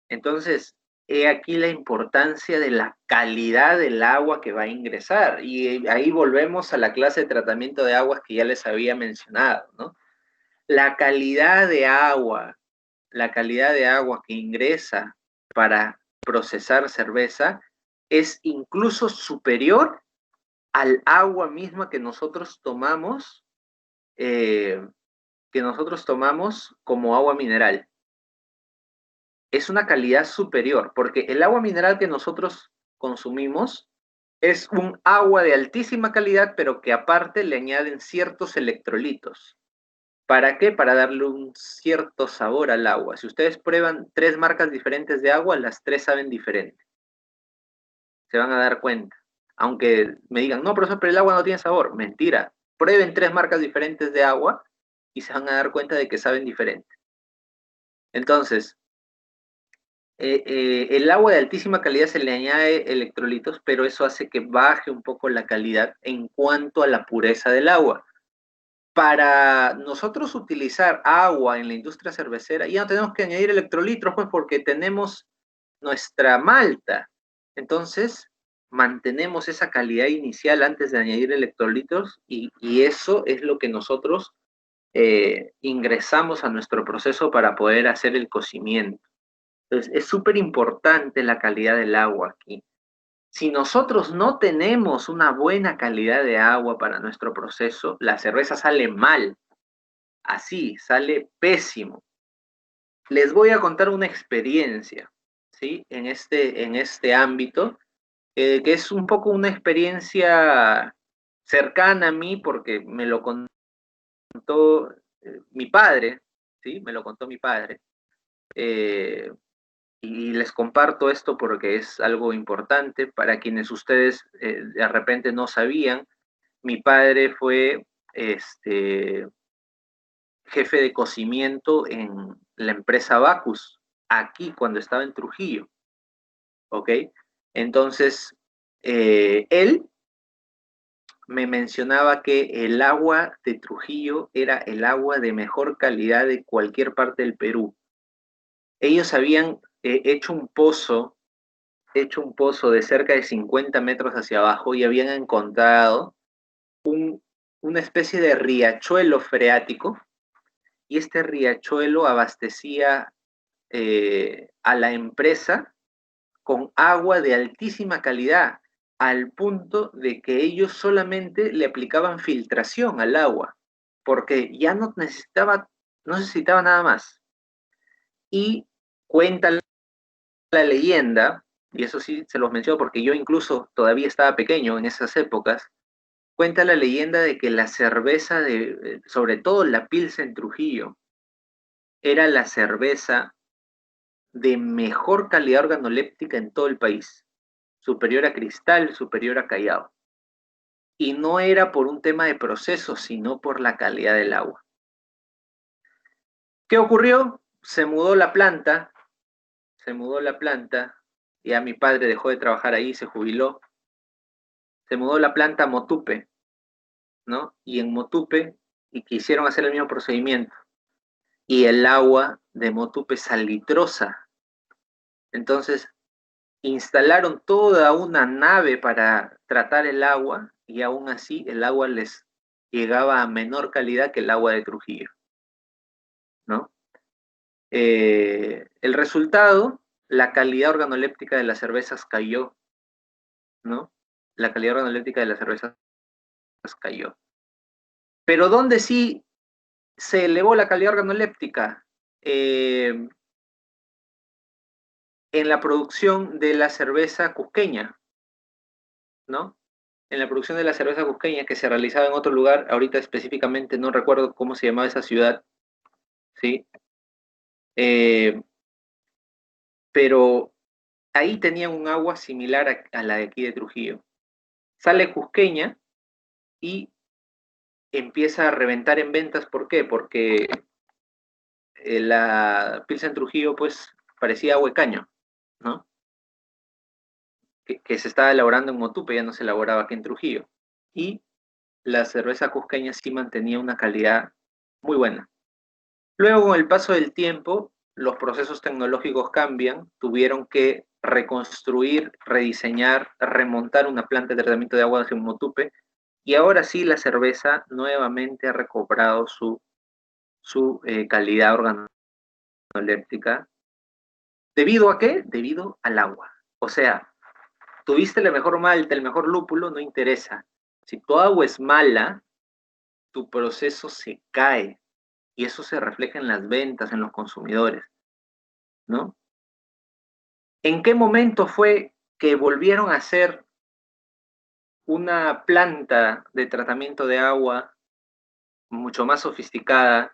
Entonces, he aquí la importancia de la calidad del agua que va a ingresar. Y ahí volvemos a la clase de tratamiento de aguas que ya les había mencionado, ¿no? La calidad de agua, que ingresa para procesar cerveza es incluso superior al agua misma que nosotros tomamos como agua mineral. Es una calidad superior, porque el agua mineral que nosotros consumimos es un agua de altísima calidad, pero que aparte le añaden ciertos electrolitos. ¿Para qué? Para darle un cierto sabor al agua. Si ustedes prueban 3 marcas diferentes de agua, las 3 saben diferente. Se van a dar cuenta. Aunque me digan, no, profesor, pero el agua no tiene sabor. Mentira. Prueben 3 marcas diferentes de agua y se van a dar cuenta de que saben diferente. Entonces, el agua de altísima calidad se le añade electrolitos, pero eso hace que baje un poco la calidad en cuanto a la pureza del agua. Para nosotros utilizar agua en la industria cervecera, ya no tenemos que añadir electrolitos, pues porque tenemos nuestra malta. Entonces, mantenemos esa calidad inicial antes de añadir electrolitos y eso es lo que nosotros ingresamos a nuestro proceso para poder hacer el cocimiento. Entonces, es súper importante la calidad del agua aquí. Si nosotros no tenemos una buena calidad de agua para nuestro proceso, la cerveza sale mal, así, sale pésimo. Les voy a contar una experiencia, ¿sí? En este ámbito, que es un poco una experiencia cercana a mí porque me lo contó mi padre, ¿sí? Me lo contó mi padre. Eh, y les comparto esto porque es algo importante para quienes ustedes de repente no sabían. Mi padre fue jefe de cocimiento en la empresa Bacus, aquí cuando estaba en Trujillo, ¿ok? Entonces, él me mencionaba que el agua de Trujillo era el agua de mejor calidad de cualquier parte del Perú. Ellos habían hecho un pozo de cerca de 50 metros hacia abajo y habían encontrado una especie de riachuelo freático, y este riachuelo abastecía a la empresa con agua de altísima calidad, al punto de que ellos solamente le aplicaban filtración al agua, porque ya no necesitaba nada más. Y cuenta la leyenda, y eso sí se los menciono porque yo incluso todavía estaba pequeño en esas épocas, cuenta la leyenda de que la cerveza, sobre todo la Pilsen Trujillo, era la cerveza de mejor calidad organoléptica en todo el país, superior a Cristal, superior a Callao. Y no era por un tema de proceso, sino por la calidad del agua. ¿Qué ocurrió? Se mudó la planta, ya mi padre dejó de trabajar ahí, se jubiló, se mudó la planta a Motupe, ¿no? Y en Motupe, y quisieron hacer el mismo procedimiento, y el agua de Motupe es salitrosa. Entonces, instalaron toda una nave para tratar el agua, y aún así el agua les llegaba a menor calidad que el agua de Trujillo, ¿no? El resultado, la calidad organoléptica de las cervezas cayó, ¿no? La calidad organoléptica de las cervezas cayó. Pero ¿dónde sí se elevó la calidad organoléptica? En la producción de la cerveza cusqueña, ¿no? En la producción de la cerveza cusqueña que se realizaba en otro lugar, ahorita específicamente no recuerdo cómo se llamaba esa ciudad, ¿sí? Eh, pero ahí tenían un agua similar a la de aquí de Trujillo. Sale cusqueña y empieza a reventar en ventas. ¿Por qué? Porque la Pilsen Trujillo pues parecía agua de caño, ¿no? Que se estaba elaborando en Motupe, ya no se elaboraba aquí en Trujillo. Y la cerveza cusqueña sí mantenía una calidad muy buena. Luego, con el paso del tiempo, los procesos tecnológicos cambian, tuvieron que reconstruir, rediseñar, remontar una planta de tratamiento de aguas en Motupe, y ahora sí la cerveza nuevamente ha recobrado su calidad organoléptica. ¿Debido a qué? Debido al agua. O sea, tuviste la mejor malta, el mejor lúpulo, no interesa. Si tu agua es mala, tu proceso se cae, y eso se refleja en las ventas, en los consumidores, ¿no? ¿En qué momento fue que volvieron a hacer una planta de tratamiento de agua mucho más sofisticada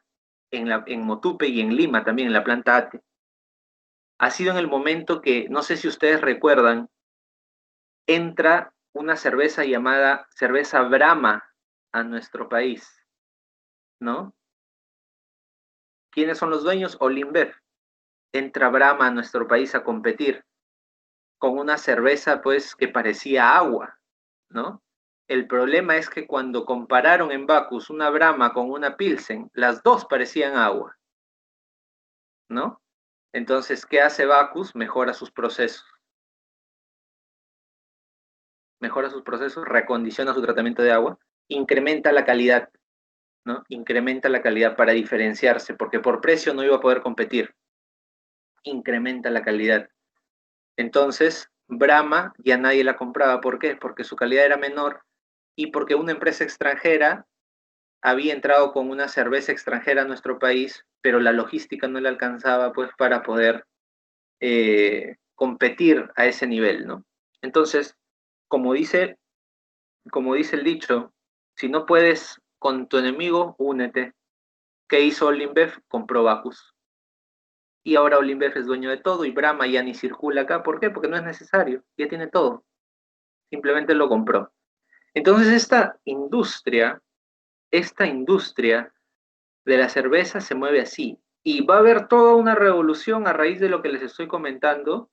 en Motupe y en Lima también, en la planta ATE? Ha sido en el momento que, no sé si ustedes recuerdan, entra una cerveza llamada cerveza Brahma a nuestro país, ¿no? ¿Quiénes son los dueños? Olimbev. Entra Brahma a nuestro país a competir con una cerveza pues que parecía agua, ¿no? El problema es que cuando compararon en Bacus una Brahma con una Pilsen, las dos parecían agua, ¿no? Entonces, ¿qué hace Bacus? Mejora sus procesos, recondiciona su tratamiento de agua, incrementa la calidad, ¿no? Incrementa la calidad para diferenciarse, porque por precio no iba a poder competir. Incrementa la calidad. Entonces, Brahma ya nadie la compraba. ¿Por qué? Porque su calidad era menor y porque una empresa extranjera había entrado con una cerveza extranjera a nuestro país, pero la logística no le alcanzaba pues para poder competir a ese nivel, ¿no? Entonces, como dice el dicho, si no puedes con tu enemigo, únete. ¿Qué hizo Olimbev? Compró Bacus. Y ahora Olimbev es dueño de todo y Brahma ya ni circula acá. ¿Por qué? Porque no es necesario, ya tiene todo. Simplemente lo compró. Entonces esta industria de la cerveza se mueve así. Y va a haber toda una revolución a raíz de lo que les estoy comentando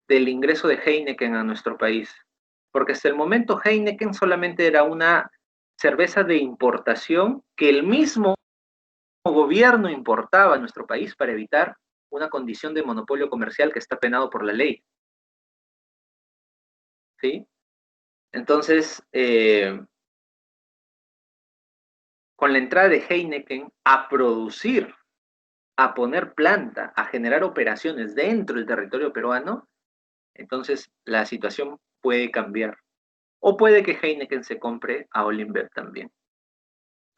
del ingreso de Heineken a nuestro país. Porque hasta el momento Heineken solamente era una cerveza de importación que el mismo gobierno importaba a nuestro país para evitar una condición de monopolio comercial que está penado por la ley. ¿Sí? Entonces, con la entrada de Heineken a producir, a poner planta, a generar operaciones dentro del territorio peruano, entonces la situación puede cambiar. O puede que Heineken se compre a Olimbev también.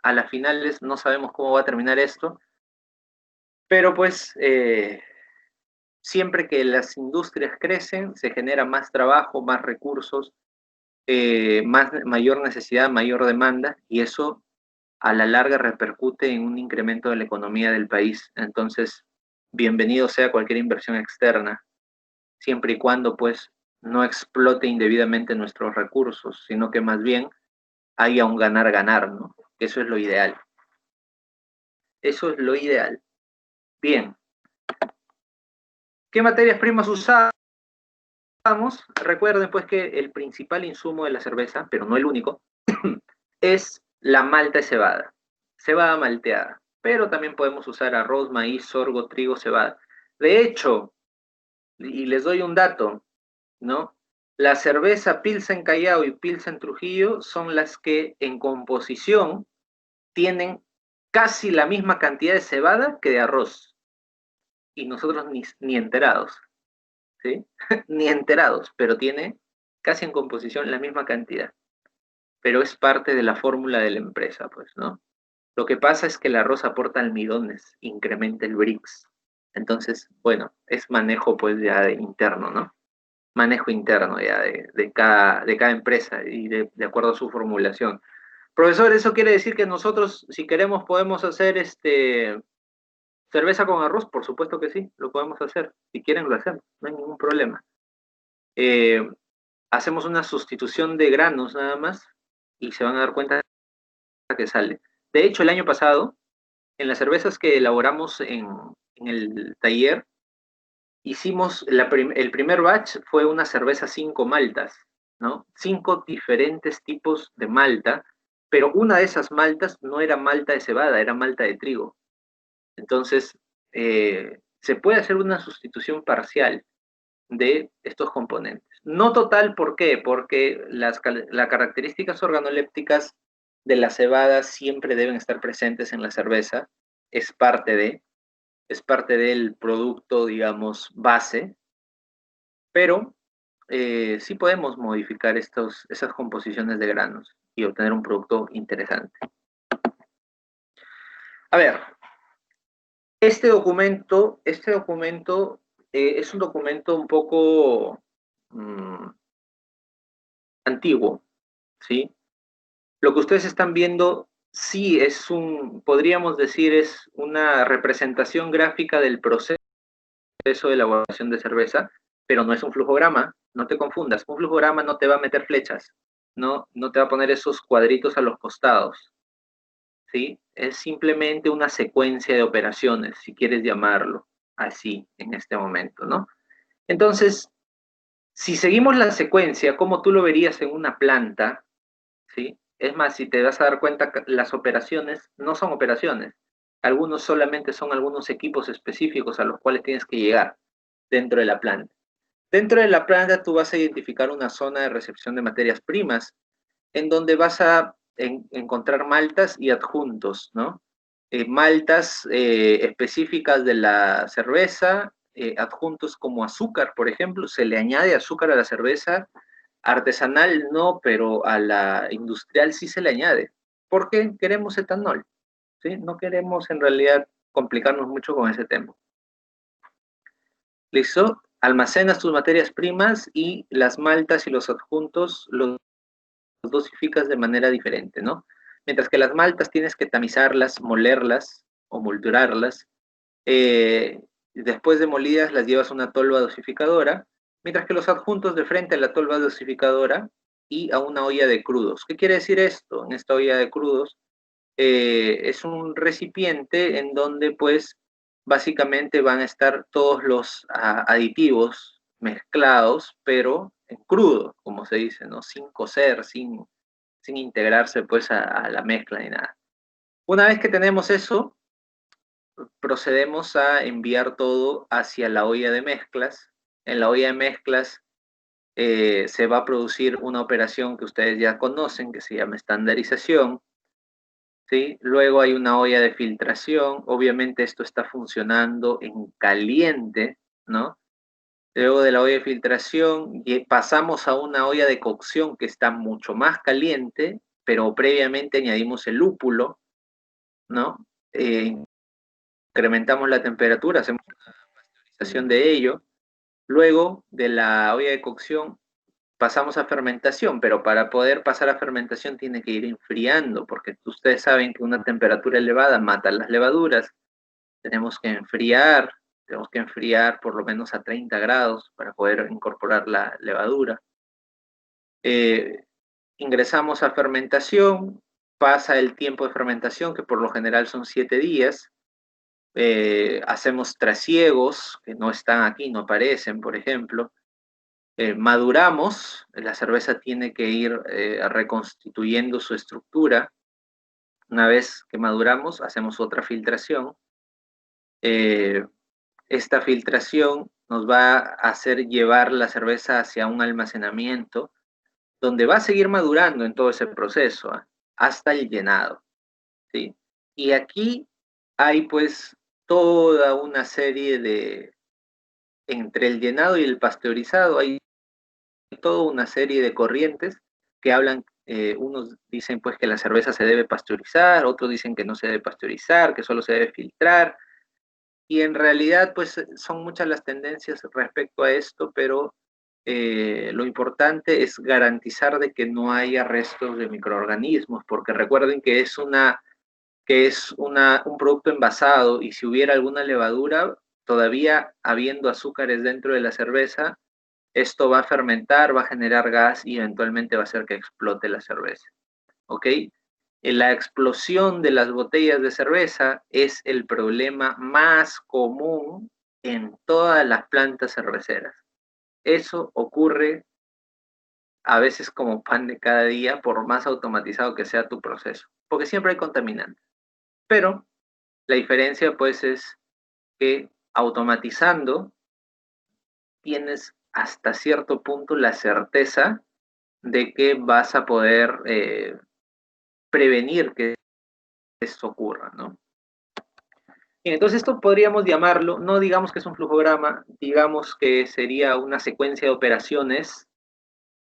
A las finales no sabemos cómo va a terminar esto, pero pues siempre que las industrias crecen, se genera más trabajo, más recursos, mayor necesidad, mayor demanda, y eso a la larga repercute en un incremento de la economía del país. Entonces, bienvenido sea cualquier inversión externa, siempre y cuando pues no explote indebidamente nuestros recursos, sino que más bien haya un ganar-ganar, ¿no? Eso es lo ideal. Eso es lo ideal. Bien. ¿Qué materias primas usamos? Recuerden pues que el principal insumo de la cerveza, pero no el único, es la malta de cebada, cebada malteada. Pero también podemos usar arroz, maíz, sorgo, trigo, cebada. De hecho, y les doy un dato, ¿no? La cerveza Pilsen Callao y Pilsen Trujillo son las que en composición tienen casi la misma cantidad de cebada que de arroz. Y nosotros ni enterados, ¿sí? Ni enterados, pero tiene casi en composición la misma cantidad. Pero es parte de la fórmula de la empresa, pues, ¿no? Lo que pasa es que el arroz aporta almidones, incrementa el BRICS. Entonces, bueno, es manejo pues ya de interno, ¿no? Manejo interno ya de cada empresa y de acuerdo a su formulación. Profesor, ¿eso quiere decir que nosotros, si queremos, podemos hacer cerveza con arroz? Por supuesto que sí, lo podemos hacer. Si quieren, lo hacemos, no hay ningún problema. Hacemos una sustitución de granos nada más y se van a dar cuenta que sale. De hecho, el año pasado, en las cervezas que elaboramos en el taller, hicimos el primer batch fue una cerveza 5 maltas, ¿no? 5 diferentes tipos de malta, pero una de esas maltas no era malta de cebada, era malta de trigo. Entonces, se puede hacer una sustitución parcial de estos componentes. No total, ¿por qué? Porque las características organolépticas de la cebada siempre deben estar presentes en la cerveza, es parte del producto, digamos, base, pero sí podemos modificar esas composiciones de granos y obtener un producto interesante. A ver, este documento es un documento un poco antiguo, ¿sí? Lo que ustedes están viendo sí podríamos decir, es una representación gráfica del proceso de elaboración de cerveza, pero no es un flujograma, no te confundas. Un flujograma no te va a meter flechas, no te va a poner esos cuadritos a los costados, ¿sí? Es simplemente una secuencia de operaciones, si quieres llamarlo así en este momento, ¿no? Entonces, si seguimos la secuencia, como tú lo verías en una planta, ¿sí? Es más, si te vas a dar cuenta, las operaciones no son operaciones. Algunos solamente son algunos equipos específicos a los cuales tienes que llegar dentro de la planta. Dentro de la planta tú vas a identificar una zona de recepción de materias primas, en donde vas a encontrar maltas y adjuntos, ¿no? Maltas específicas de la cerveza, adjuntos como azúcar, por ejemplo, se le añade azúcar a la cerveza, artesanal no, pero a la industrial sí se le añade, porque queremos etanol, ¿sí? No queremos en realidad complicarnos mucho con ese tema. ¿Listo? Almacenas tus materias primas y las maltas y los adjuntos los dosificas de manera diferente, ¿no? Mientras que las maltas tienes que tamizarlas, molerlas o molturarlas. Después de molidas las llevas a una tolva dosificadora, mientras que los adjuntos de frente a la tolva dosificadora y a una olla de crudos. ¿Qué quiere decir esto? En esta olla de crudos es un recipiente en donde pues básicamente van a estar todos los aditivos mezclados, pero en crudo, como se dice, ¿no? Sin cocer, sin integrarse pues a la mezcla ni nada. Una vez que tenemos eso, procedemos a enviar todo hacia la olla de mezclas. En la olla de mezclas se va a producir una operación que ustedes ya conocen, que se llama estandarización, ¿sí? Luego hay una olla de filtración, obviamente esto está funcionando en caliente, ¿no? Luego de la olla de filtración pasamos a una olla de cocción que está mucho más caliente, pero previamente añadimos el lúpulo, ¿no? Incrementamos la temperatura, hacemos una pasteurización de ello. Luego de la olla de cocción pasamos a fermentación, pero para poder pasar a fermentación tiene que ir enfriando, porque ustedes saben que una temperatura elevada mata las levaduras. Tenemos que enfriar por lo menos a 30 grados para poder incorporar la levadura. Ingresamos a fermentación, pasa el tiempo de fermentación, que por lo general son 7 días. Hacemos trasiegos, que no están aquí, no aparecen, por ejemplo. Maduramos, la cerveza tiene que ir reconstituyendo su estructura. Una vez que maduramos, hacemos otra filtración. Esta filtración nos va a hacer llevar la cerveza hacia un almacenamiento donde va a seguir madurando en todo ese proceso, hasta el llenado, ¿sí? Y aquí hay pues toda una serie de, entre el llenado y el pasteurizado, hay toda una serie de corrientes que hablan, unos dicen pues que la cerveza se debe pasteurizar, otros dicen que no se debe pasteurizar, que solo se debe filtrar, y en realidad pues son muchas las tendencias respecto a esto, pero lo importante es garantizar de que no haya restos de microorganismos, porque recuerden que es un producto envasado y si hubiera alguna levadura, todavía habiendo azúcares dentro de la cerveza, esto va a fermentar, va a generar gas y eventualmente va a hacer que explote la cerveza. ¿Ok? La explosión de las botellas de cerveza es el problema más común en todas las plantas cerveceras. Eso ocurre a veces como pan de cada día, por más automatizado que sea tu proceso, porque siempre hay contaminantes. Pero la diferencia pues es que automatizando tienes hasta cierto punto la certeza de que vas a poder prevenir que esto ocurra, ¿no? Y entonces esto podríamos llamarlo, no digamos que es un flujograma, digamos que sería una secuencia de operaciones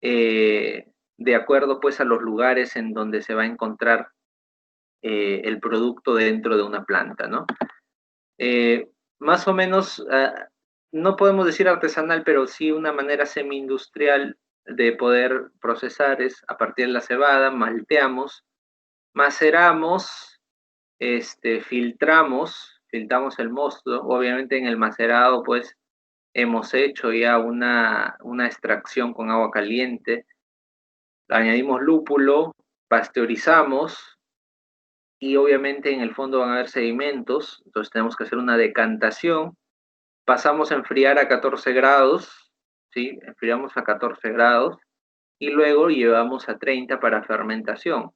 de acuerdo pues a los lugares en donde se va a encontrar el producto dentro de una planta, ¿no? Más o menos, no podemos decir artesanal, pero sí una manera semi-industrial de poder procesar es a partir de la cebada, malteamos, maceramos, filtramos el mosto, obviamente en el macerado pues hemos hecho ya una extracción con agua caliente, añadimos lúpulo, pasteurizamos y obviamente en el fondo van a haber sedimentos, entonces tenemos que hacer una decantación, pasamos a enfriar a 14 grados, ¿sí? Enfriamos a 14 grados y luego llevamos a 30 para fermentación.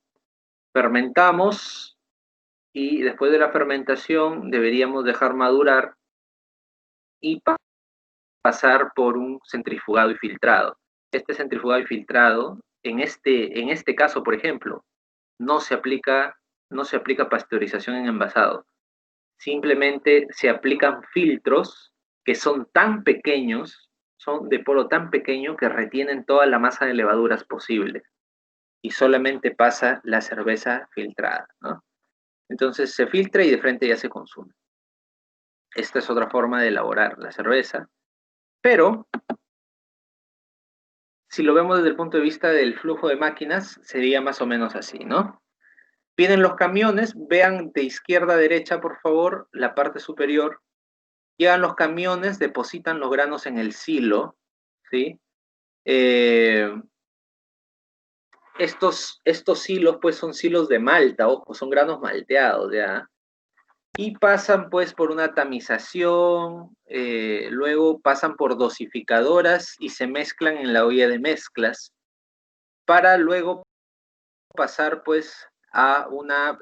Fermentamos y después de la fermentación deberíamos dejar madurar y pasar por un centrifugado y filtrado. Este centrifugado y filtrado, en este caso, por ejemplo, no se aplica pasteurización en envasado. Simplemente se aplican filtros que son tan pequeños, son de poro tan pequeño que retienen toda la masa de levaduras posible y solamente pasa la cerveza filtrada, ¿no? Entonces se filtra y de frente ya se consume. Esta es otra forma de elaborar la cerveza, pero si lo vemos desde el punto de vista del flujo de máquinas, sería más o menos así, ¿no? Vienen los camiones, vean de izquierda a derecha, por favor, la parte superior. Llegan los camiones, depositan los granos en el silo, ¿sí? Estos silos, pues, son silos de malta, ojo, son granos malteados, ¿ya? Y pasan, pues, por una tamización, luego pasan por dosificadoras y se mezclan en la olla de mezclas, para luego pasar, pues, a una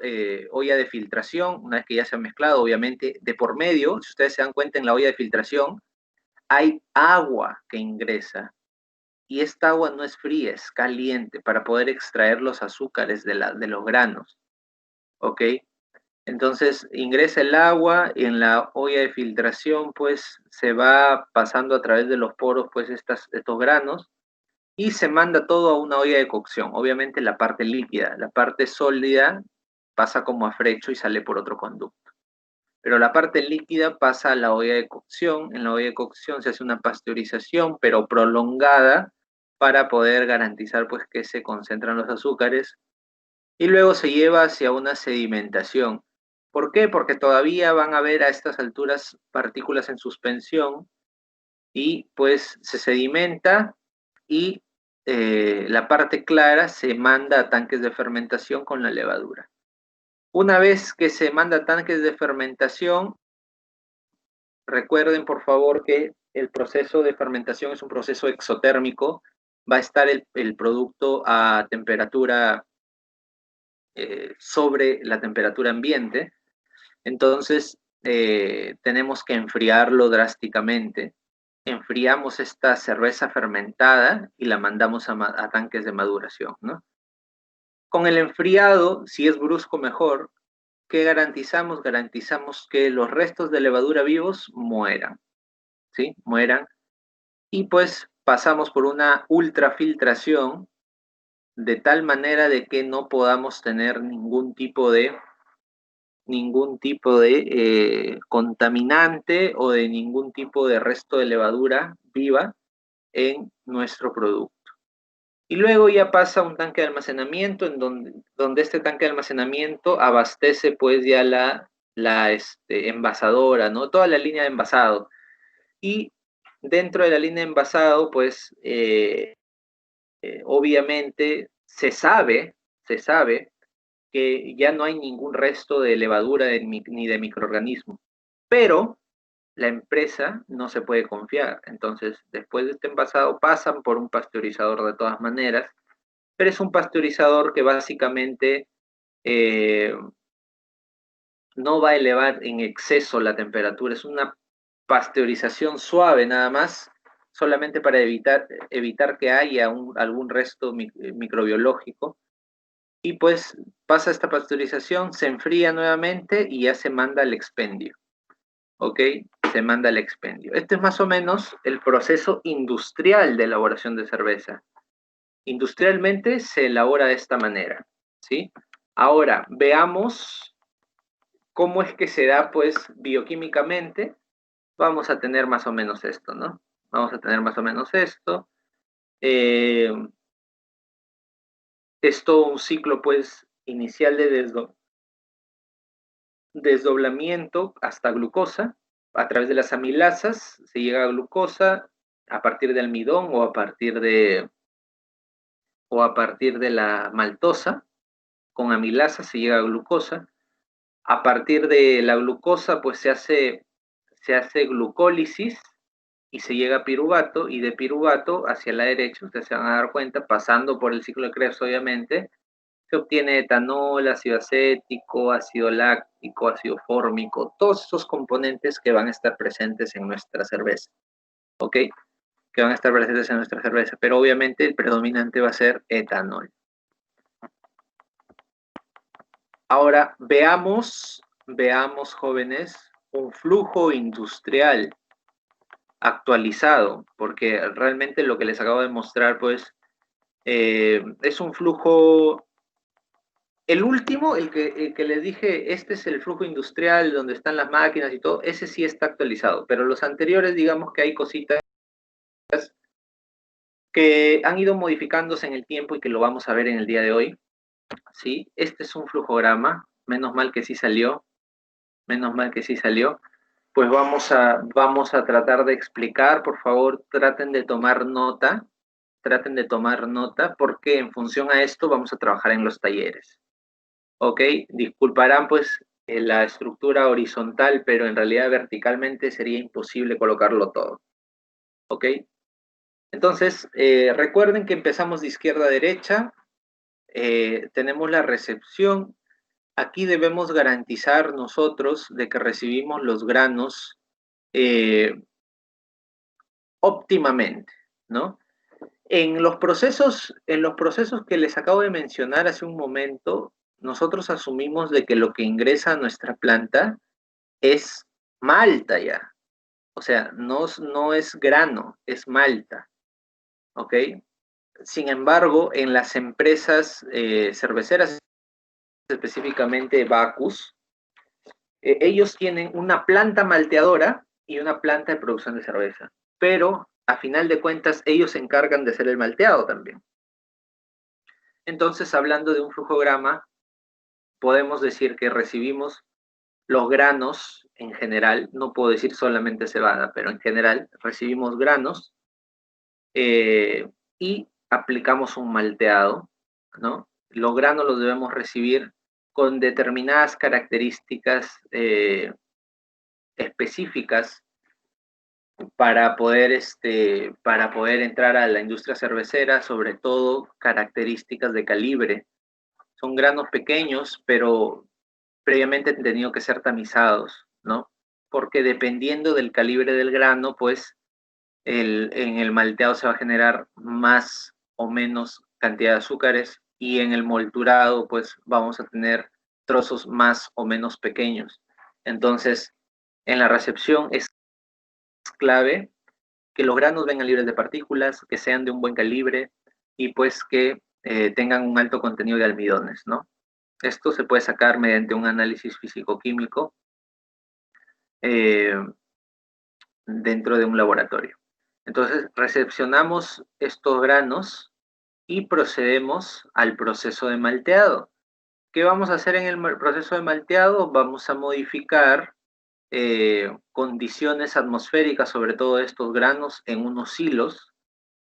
olla de filtración, una vez que ya se ha mezclado, obviamente, de por medio, si ustedes se dan cuenta, en la olla de filtración hay agua que ingresa, y esta agua no es fría, es caliente, para poder extraer los azúcares de los granos, ¿ok? Entonces ingresa el agua y en la olla de filtración, pues, se va pasando a través de los poros, pues, estos granos, y se manda todo a una olla de cocción. Obviamente la parte líquida, la parte sólida pasa como afrecho y sale por otro conducto. Pero la parte líquida pasa a la olla de cocción. En la olla de cocción se hace una pasteurización, pero prolongada, para poder garantizar, pues, que se concentran los azúcares. Y luego se lleva hacia una sedimentación. ¿Por qué? Porque todavía van a haber a estas alturas partículas en suspensión y pues se sedimenta y la parte clara se manda a tanques de fermentación con la levadura. Una vez que se manda a tanques de fermentación, recuerden por favor que el proceso de fermentación es un proceso exotérmico, va a estar el producto a temperatura sobre la temperatura ambiente, entonces tenemos que enfriarlo drásticamente. Enfriamos esta cerveza fermentada y la mandamos a tanques de maduración, ¿no? Con el enfriado, si es brusco mejor, ¿qué garantizamos? Garantizamos que los restos de levadura vivos mueran, ¿sí? Mueran. Y pues pasamos por una ultrafiltración de tal manera de que no podamos tener ningún tipo de contaminante o de ningún tipo de resto de levadura viva en nuestro producto. Y luego ya pasa a un tanque de almacenamiento, en donde este tanque de almacenamiento abastece pues ya la envasadora, ¿no? Toda la línea de envasado. Y dentro de la línea de envasado, pues obviamente se sabe que ya no hay ningún resto de levadura ni de microorganismo, pero la empresa no se puede confiar. Entonces, después de este envasado, pasan por un pasteurizador de todas maneras, pero es un pasteurizador que básicamente no va a elevar en exceso la temperatura, es una pasteurización suave nada más, solamente para evitar que haya algún resto microbiológico. Y pues pasa esta pasteurización, se enfría nuevamente y ya se manda al expendio. ¿Ok? Se manda al expendio. Este es más o menos el proceso industrial de elaboración de cerveza. Industrialmente se elabora de esta manera, ¿sí? Ahora, veamos cómo es que se da, pues, bioquímicamente. Vamos a tener más o menos esto, ¿no? Vamos a tener más o menos esto. Es todo un ciclo, pues, inicial de desdoblamiento hasta glucosa. A través de las amilasas se llega a glucosa a partir de almidón o a partir de la maltosa. Con amilasa se llega a glucosa. A partir de la glucosa, pues se hace glucólisis y se llega a piruvato, y de piruvato hacia la derecha, ustedes se van a dar cuenta, pasando por el ciclo de Krebs, obviamente, se obtiene etanol, ácido acético, ácido láctico, ácido fórmico, todos esos componentes que van a estar presentes en nuestra cerveza, ¿ok? Que van a estar presentes en nuestra cerveza, pero obviamente el predominante va a ser etanol. Ahora, veamos, jóvenes, un flujo industrial actualizado, porque realmente lo que les acabo de mostrar, pues, es un flujo, el último, el que les dije, este es el flujo industrial donde están las máquinas y todo, ese sí está actualizado, pero los anteriores, digamos que hay cositas que han ido modificándose en el tiempo y que lo vamos a ver en el día de hoy, ¿sí? Este es un flujograma, menos mal que sí salió, menos mal que sí salió. Pues vamos a tratar de explicar, por favor, traten de tomar nota, porque en función a esto vamos a trabajar en los talleres. ¿Ok? Disculparán pues la estructura horizontal, pero en realidad verticalmente sería imposible colocarlo todo. ¿Ok? Entonces, recuerden que empezamos de izquierda a derecha, tenemos la recepción. Aquí debemos garantizar nosotros de que recibimos los granos óptimamente, ¿no? En los procesos que les acabo de mencionar hace un momento, nosotros asumimos de que lo que ingresa a nuestra planta es malta ya. O sea, no es grano, es malta. ¿Ok? Sin embargo, en las empresas cerveceras, específicamente Bacus, ellos tienen una planta malteadora y una planta de producción de cerveza. Pero, a final de cuentas, ellos se encargan de hacer el malteado también. Entonces, hablando de un flujograma, podemos decir que recibimos los granos en general, no puedo decir solamente cebada, pero en general recibimos granos y aplicamos un malteado, ¿no? Los granos los debemos recibir con determinadas características específicas para poder entrar a la industria cervecera, sobre todo características de calibre. Son granos pequeños, pero previamente han tenido que ser tamizados, ¿no? Porque dependiendo del calibre del grano, pues en el malteado se va a generar más o menos cantidad de azúcares y en el molturado, pues vamos a tener trozos más o menos pequeños. Entonces, en la recepción es clave que los granos vengan libres de partículas, que sean de un buen calibre y pues que tengan un alto contenido de almidones, ¿no? Esto se puede sacar mediante un análisis físico-químico dentro de un laboratorio. Entonces, recepcionamos estos granos y procedemos al proceso de malteado. ¿Qué vamos a hacer en el proceso de malteado? Vamos a modificar condiciones atmosféricas, sobre todo estos granos, en unos hilos.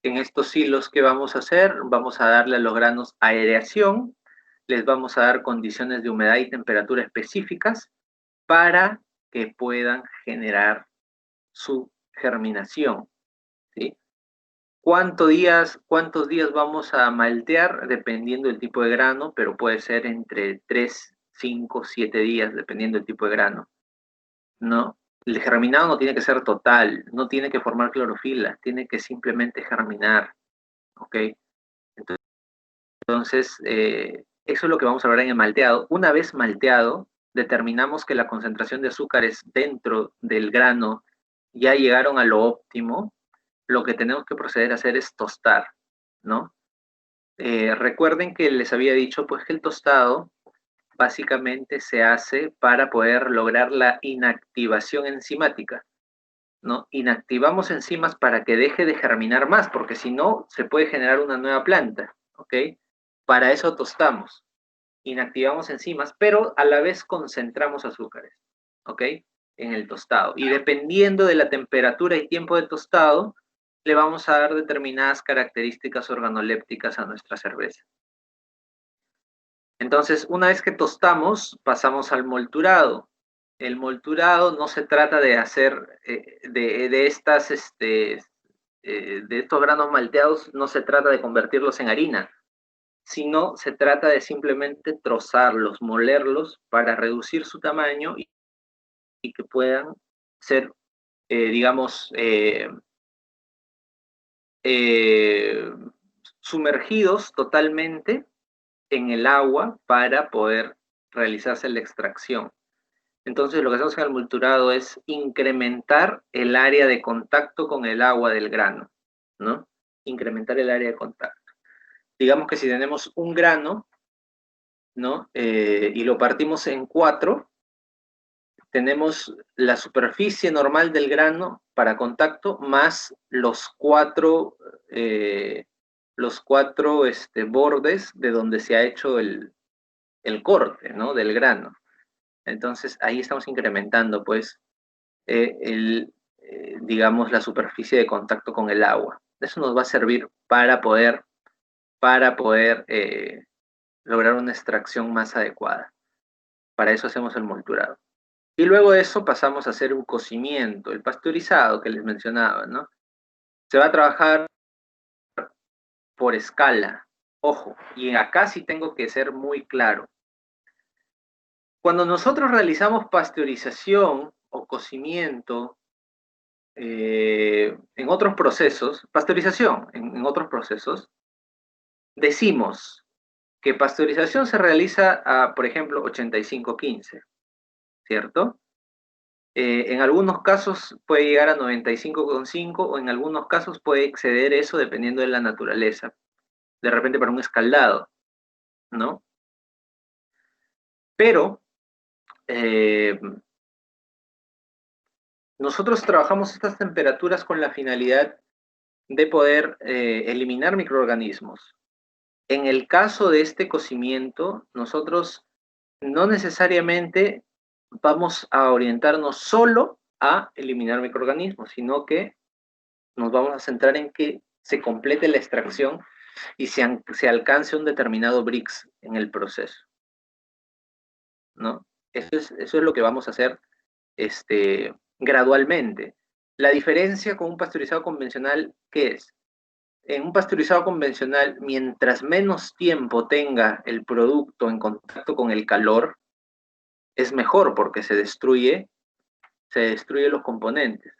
En estos hilos, ¿qué vamos a hacer? Vamos a darle a los granos aireación, les vamos a dar condiciones de humedad y temperatura específicas para que puedan generar su germinación, ¿sí? ¿Cuántos días vamos a maltear? Dependiendo del tipo de grano, pero puede ser entre 3, 5, 7 días, dependiendo del tipo de grano, ¿no? El germinado no tiene que ser total, no tiene que formar clorofila, tiene que simplemente germinar, ¿ok? Entonces, eso es lo que vamos a ver en el malteado. Una vez malteado, determinamos que la concentración de azúcares dentro del grano ya llegaron a lo óptimo. Lo que tenemos que proceder a hacer es tostar, ¿no? Recuerden que les había dicho pues que el tostado básicamente se hace para poder lograr la inactivación enzimática, ¿no? Inactivamos enzimas para que deje de germinar más, porque si no, se puede generar una nueva planta, ¿ok? Para eso tostamos. Inactivamos enzimas, pero a la vez concentramos azúcares, ¿ok? En el tostado. Y dependiendo de la temperatura y tiempo de tostado, le vamos a dar determinadas características organolépticas a nuestra cerveza. Entonces, una vez que tostamos, pasamos al molturado. El molturado no se trata de hacer de estos granos malteados, no se trata de convertirlos en harina, sino se trata de simplemente trozarlos, molerlos para reducir su tamaño y que puedan ser, digamos, sumergidos totalmente en el agua para poder realizarse la extracción. Entonces lo que hacemos en el multurado es incrementar el área de contacto con el agua del grano, ¿no? Incrementar el área de contacto. Digamos que si tenemos un grano, ¿no? Y lo partimos en 4, tenemos la superficie normal del grano para contacto más los 4 bordes de donde se ha hecho el corte, ¿no? Del grano. Entonces ahí estamos incrementando, pues, digamos, la superficie de contacto con el agua. Eso nos va a servir para poder lograr una extracción más adecuada. Para eso hacemos el molturado. Y luego de eso pasamos a hacer un cocimiento, el pasteurizado que les mencionaba, ¿no? Se va a trabajar por escala. Ojo, y acá sí tengo que ser muy claro. Cuando nosotros realizamos pasteurización o cocimiento en otros procesos, pasteurización en otros procesos, decimos que pasteurización se realiza a, por ejemplo, 85-15, ¿cierto? En algunos casos puede llegar a 95,5 o en algunos casos puede exceder eso dependiendo de la naturaleza. De repente para un escaldado, ¿no? Pero nosotros trabajamos estas temperaturas con la finalidad de poder eliminar microorganismos. En el caso de este cocimiento, nosotros no necesariamente vamos a orientarnos solo a eliminar microorganismos, sino que nos vamos a centrar en que se complete la extracción y se alcance un determinado Brix en el proceso, ¿no? Eso es lo que vamos a hacer gradualmente. La diferencia con un pasteurizado convencional, ¿qué es? En un pasteurizado convencional, mientras menos tiempo tenga el producto en contacto con el calor, es mejor porque se destruye los componentes.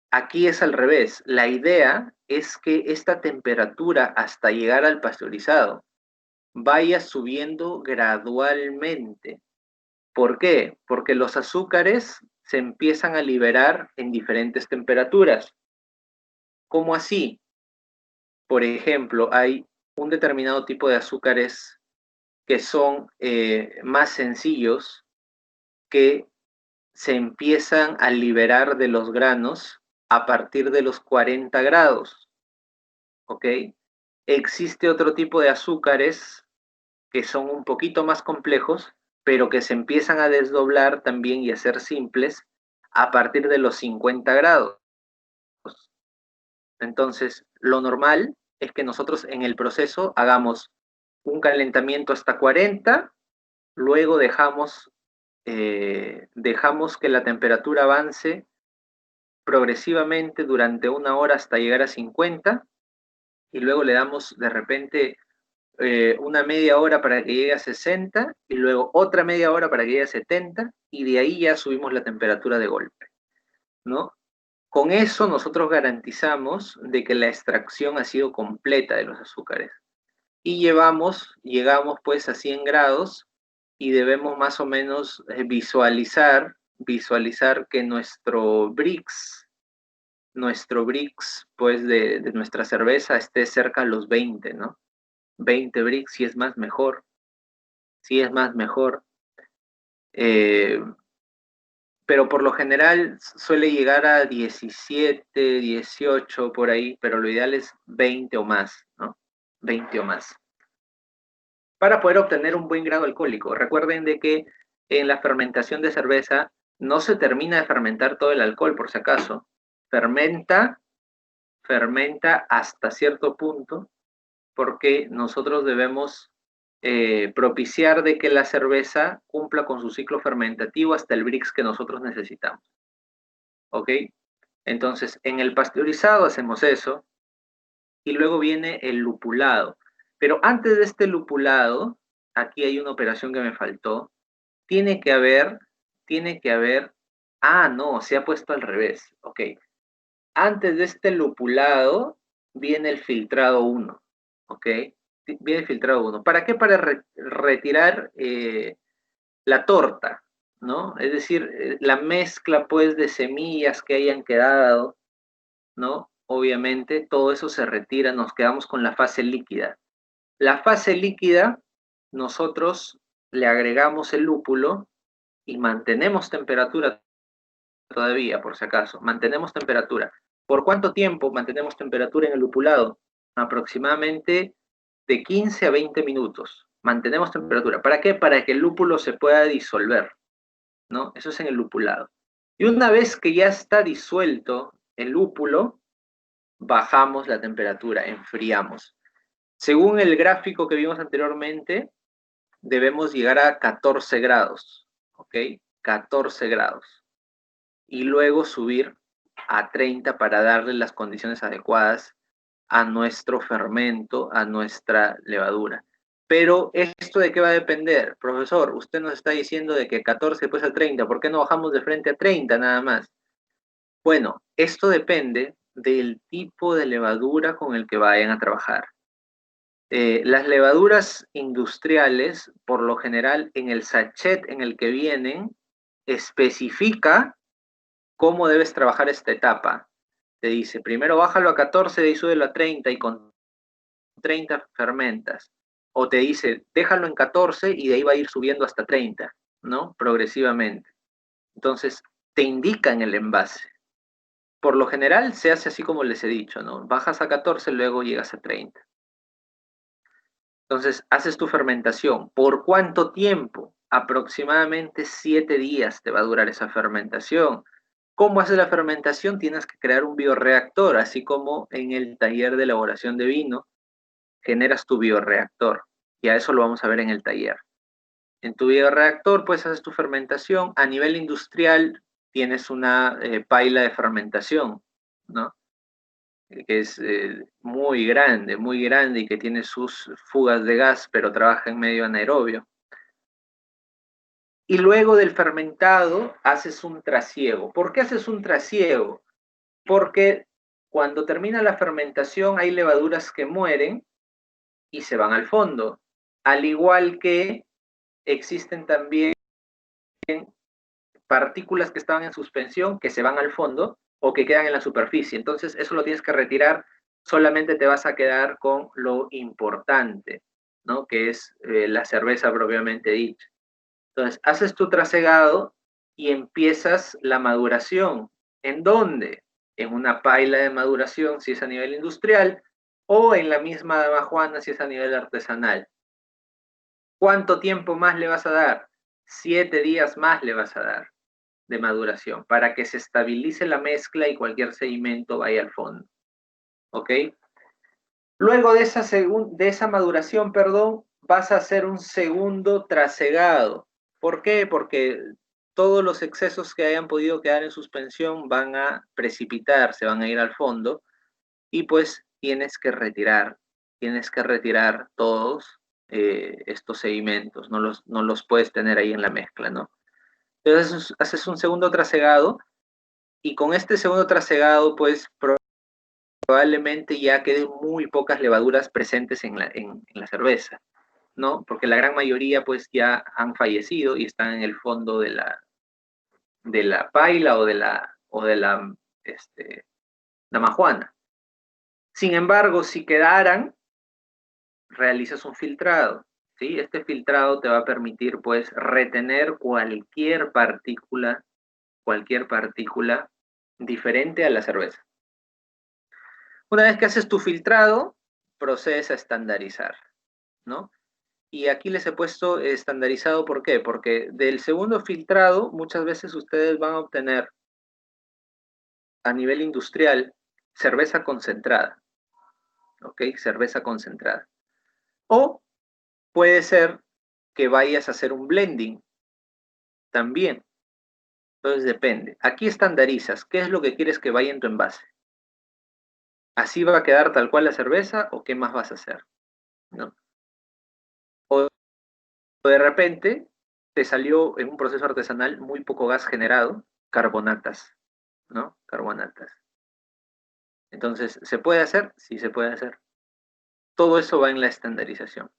Aquí es al revés. La idea es que esta temperatura hasta llegar al pasteurizado vaya subiendo gradualmente. ¿Por qué? Porque los azúcares se empiezan a liberar en diferentes temperaturas. ¿Cómo así? Por ejemplo, hay un determinado tipo de azúcares que son más sencillos, que se empiezan a liberar de los granos a partir de los 40 grados, ¿ok? Existe otro tipo de azúcares que son un poquito más complejos, pero que se empiezan a desdoblar también y a ser simples a partir de los 50 grados. Entonces, lo normal es que nosotros en el proceso hagamos un calentamiento hasta 40, luego dejamos que la temperatura avance progresivamente durante 1 hora hasta llegar a 50 y luego le damos de repente una media hora para que llegue a 60 y luego otra media hora para que llegue a 70 y de ahí ya subimos la temperatura de golpe, ¿no? Con eso nosotros garantizamos de que la extracción ha sido completa de los azúcares y llegamos pues a 100 grados y debemos más o menos visualizar que nuestro Brix pues de nuestra cerveza esté cerca a los 20, ¿no? 20 Brix, si es más mejor, si es más mejor. Pero por lo general suele llegar a 17, 18 por ahí, pero lo ideal es 20 o más, ¿no? 20 o más. Para poder obtener un buen grado alcohólico. Recuerden de que en la fermentación de cerveza no se termina de fermentar todo el alcohol, por si acaso. Fermenta hasta cierto punto, porque nosotros debemos propiciar de que la cerveza cumpla con su ciclo fermentativo hasta el Brix que nosotros necesitamos. ¿Ok? Entonces, en el pasteurizado hacemos eso y luego viene el lupulado. Pero antes de este lupulado, aquí hay una operación que me faltó. Tiene que haber, no, se ha puesto al revés. Ok. Antes de este lupulado viene el filtrado 1. ¿Ok? Viene el filtrado 1. ¿Para qué? Para retirar la torta, ¿no? Es decir, la mezcla, pues, de semillas que hayan quedado, ¿no? Obviamente, todo eso se retira, nos quedamos con la fase líquida. La fase líquida, nosotros le agregamos el lúpulo y mantenemos temperatura todavía, por si acaso. Mantenemos temperatura. ¿Por cuánto tiempo mantenemos temperatura en el lupulado? Aproximadamente de 15 a 20 minutos. Mantenemos temperatura. ¿Para qué? Para que el lúpulo se pueda disolver, ¿no? Eso es en el lupulado. Y una vez que ya está disuelto el lúpulo, bajamos la temperatura, enfriamos. Según el gráfico que vimos anteriormente, debemos llegar a 14 grados, ¿ok? 14 grados. Y luego subir a 30 para darle las condiciones adecuadas a nuestro fermento, a nuestra levadura. Pero ¿esto de qué va a depender? Profesor, usted nos está diciendo de que 14 después a 30, ¿por qué no bajamos de frente a 30 nada más? Bueno, esto depende del tipo de levadura con el que vayan a trabajar. Las levaduras industriales, por lo general, en el sachet en el que vienen, especifica cómo debes trabajar esta etapa. Te dice, primero bájalo a 14, de ahí súbelo a 30 y con 30 fermentas. O te dice, déjalo en 14 y de ahí va a ir subiendo hasta 30, ¿no? Progresivamente. Entonces, te indica en el envase. Por lo general se hace así como les he dicho, ¿no? Bajas a 14, luego llegas a 30. Entonces, haces tu fermentación. ¿Por cuánto tiempo? Aproximadamente 7 días te va a durar esa fermentación. ¿Cómo haces la fermentación? Tienes que crear un bioreactor, así como en el taller de elaboración de vino, generas tu bioreactor. Y a eso lo vamos a ver en el taller. En tu bioreactor, pues haces tu fermentación. A nivel industrial, tienes una paila de fermentación, ¿no? Que es muy grande y que tiene sus fugas de gas, pero trabaja en medio anaerobio. Y luego del fermentado haces un trasiego. ¿Por qué haces un trasiego? Porque cuando termina la fermentación hay levaduras que mueren y se van al fondo, al igual que existen también partículas que estaban en suspensión que se van al fondo o que quedan en la superficie. Entonces eso lo tienes que retirar, solamente te vas a quedar con lo importante, ¿no? Que es la cerveza propiamente dicha. Entonces haces tu trasegado y empiezas la maduración. ¿En dónde? En una paila de maduración si es a nivel industrial o en la misma damajuana si es a nivel artesanal. ¿Cuánto tiempo más le vas a dar? 7 días más le vas a dar de maduración para que se estabilice la mezcla y cualquier sedimento vaya al fondo. ¿Ok? Luego de esa maduración, perdón, vas a hacer un segundo trasegado. ¿Por qué? Porque todos los excesos que hayan podido quedar en suspensión van a precipitarse, van a ir al fondo y pues tienes que retirar todos estos sedimentos, no los puedes tener ahí en la mezcla, ¿no? Entonces haces un segundo trasegado y con este segundo trasegado pues probablemente ya queden muy pocas levaduras presentes en la cerveza, ¿no? Porque la gran mayoría pues ya han fallecido y están en el fondo de la paila o de la damajuana. Sin embargo, si quedaran, realizas un filtrado, ¿sí? Este filtrado te va a permitir pues retener cualquier partícula diferente a la cerveza. Una vez que haces tu filtrado, procedes a estandarizar, ¿no? Y aquí les he puesto estandarizado, ¿por qué? Porque del segundo filtrado muchas veces ustedes van a obtener a nivel industrial cerveza concentrada, ¿ok? Cerveza concentrada. O puede ser que vayas a hacer un blending también. Entonces depende. Aquí estandarizas. ¿Qué es lo que quieres que vaya en tu envase? ¿Así va a quedar tal cual la cerveza o qué más vas a hacer? ¿No? O de repente te salió en un proceso artesanal muy poco gas generado, carbonatas, ¿no? Carbonatas. Entonces, ¿se puede hacer? Sí, se puede hacer. Todo eso va en la estandarización.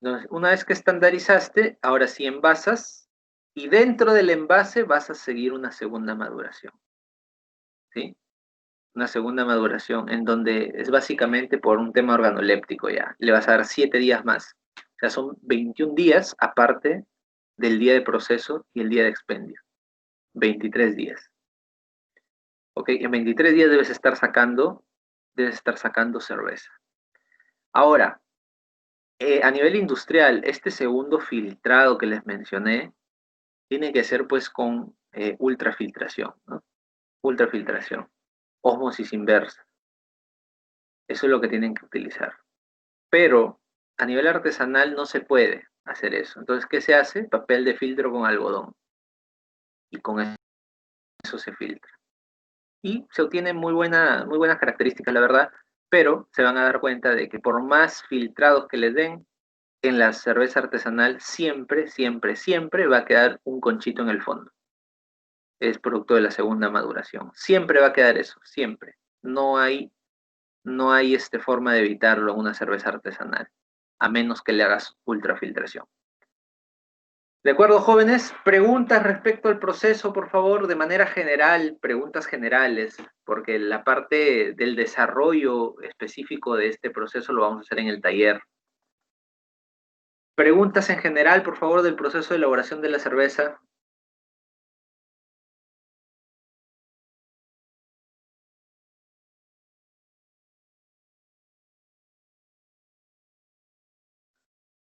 Entonces, una vez que estandarizaste, ahora sí envasas y dentro del envase vas a seguir una segunda maduración, ¿sí? Una segunda maduración en donde es básicamente por un tema organoléptico ya. Le vas a dar 7 días más. O sea, son 21 días aparte del día de proceso y el día de expendio. 23 días. ¿Ok? En 23 días debes estar sacando cerveza. Ahora, a nivel industrial, este segundo filtrado que les mencioné tiene que ser pues con ultrafiltración, ¿no? Ultrafiltración, ósmosis inversa. Eso es lo que tienen que utilizar. Pero a nivel artesanal no se puede hacer eso. Entonces, ¿qué se hace? Papel de filtro con algodón. Y con eso se filtra. Y se obtienen muy buenas características, la verdad, pero se van a dar cuenta de que por más filtrados que les den, en la cerveza artesanal siempre, siempre, siempre va a quedar un conchito en el fondo. Es producto de la segunda maduración. Siempre va a quedar eso, siempre. No hay forma de evitarlo en una cerveza artesanal, a menos que le hagas ultrafiltración. De acuerdo, jóvenes, preguntas respecto al proceso, por favor, de manera general, preguntas generales, porque la parte del desarrollo específico de este proceso lo vamos a hacer en el taller. Preguntas en general, por favor, del proceso de elaboración de la cerveza.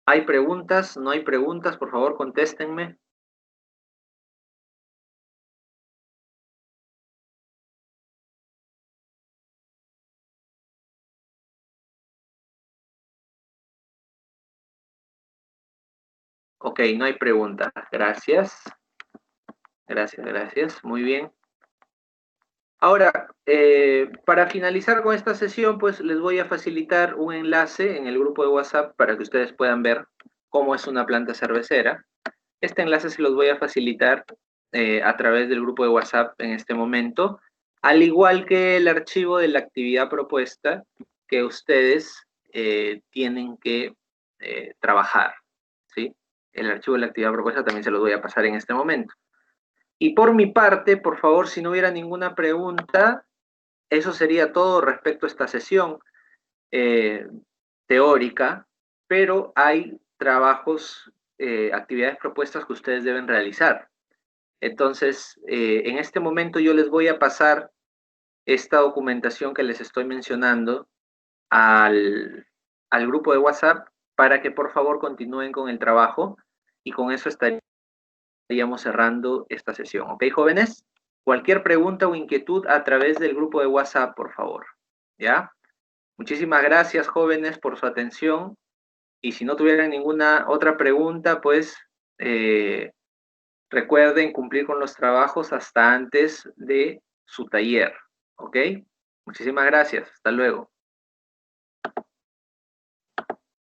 ¿Hay preguntas? ¿No hay preguntas? Por favor, contéstenme. Ok, no hay preguntas. Gracias. Gracias. Muy bien. Ahora, para finalizar con esta sesión, pues les voy a facilitar un enlace en el grupo de WhatsApp para que ustedes puedan ver cómo es una planta cervecera. Este enlace se los voy a facilitar a través del grupo de WhatsApp en este momento, al igual que el archivo de la actividad propuesta que ustedes tienen que trabajar, ¿sí? El archivo de la actividad propuesta también se los voy a pasar en este momento. Y por mi parte, por favor, si no hubiera ninguna pregunta, eso sería todo respecto a esta sesión teórica, pero hay trabajos, actividades propuestas que ustedes deben realizar. Entonces, en este momento yo les voy a pasar esta documentación que les estoy mencionando al grupo de WhatsApp para que por favor continúen con el trabajo y con eso estaríamos cerrando esta sesión. ¿Ok, jóvenes? Cualquier pregunta o inquietud a través del grupo de WhatsApp, por favor. ¿Ya? Muchísimas gracias, jóvenes, por su atención. Y si no tuvieran ninguna otra pregunta, pues recuerden cumplir con los trabajos hasta antes de su taller. ¿Ok? Muchísimas gracias. Hasta luego.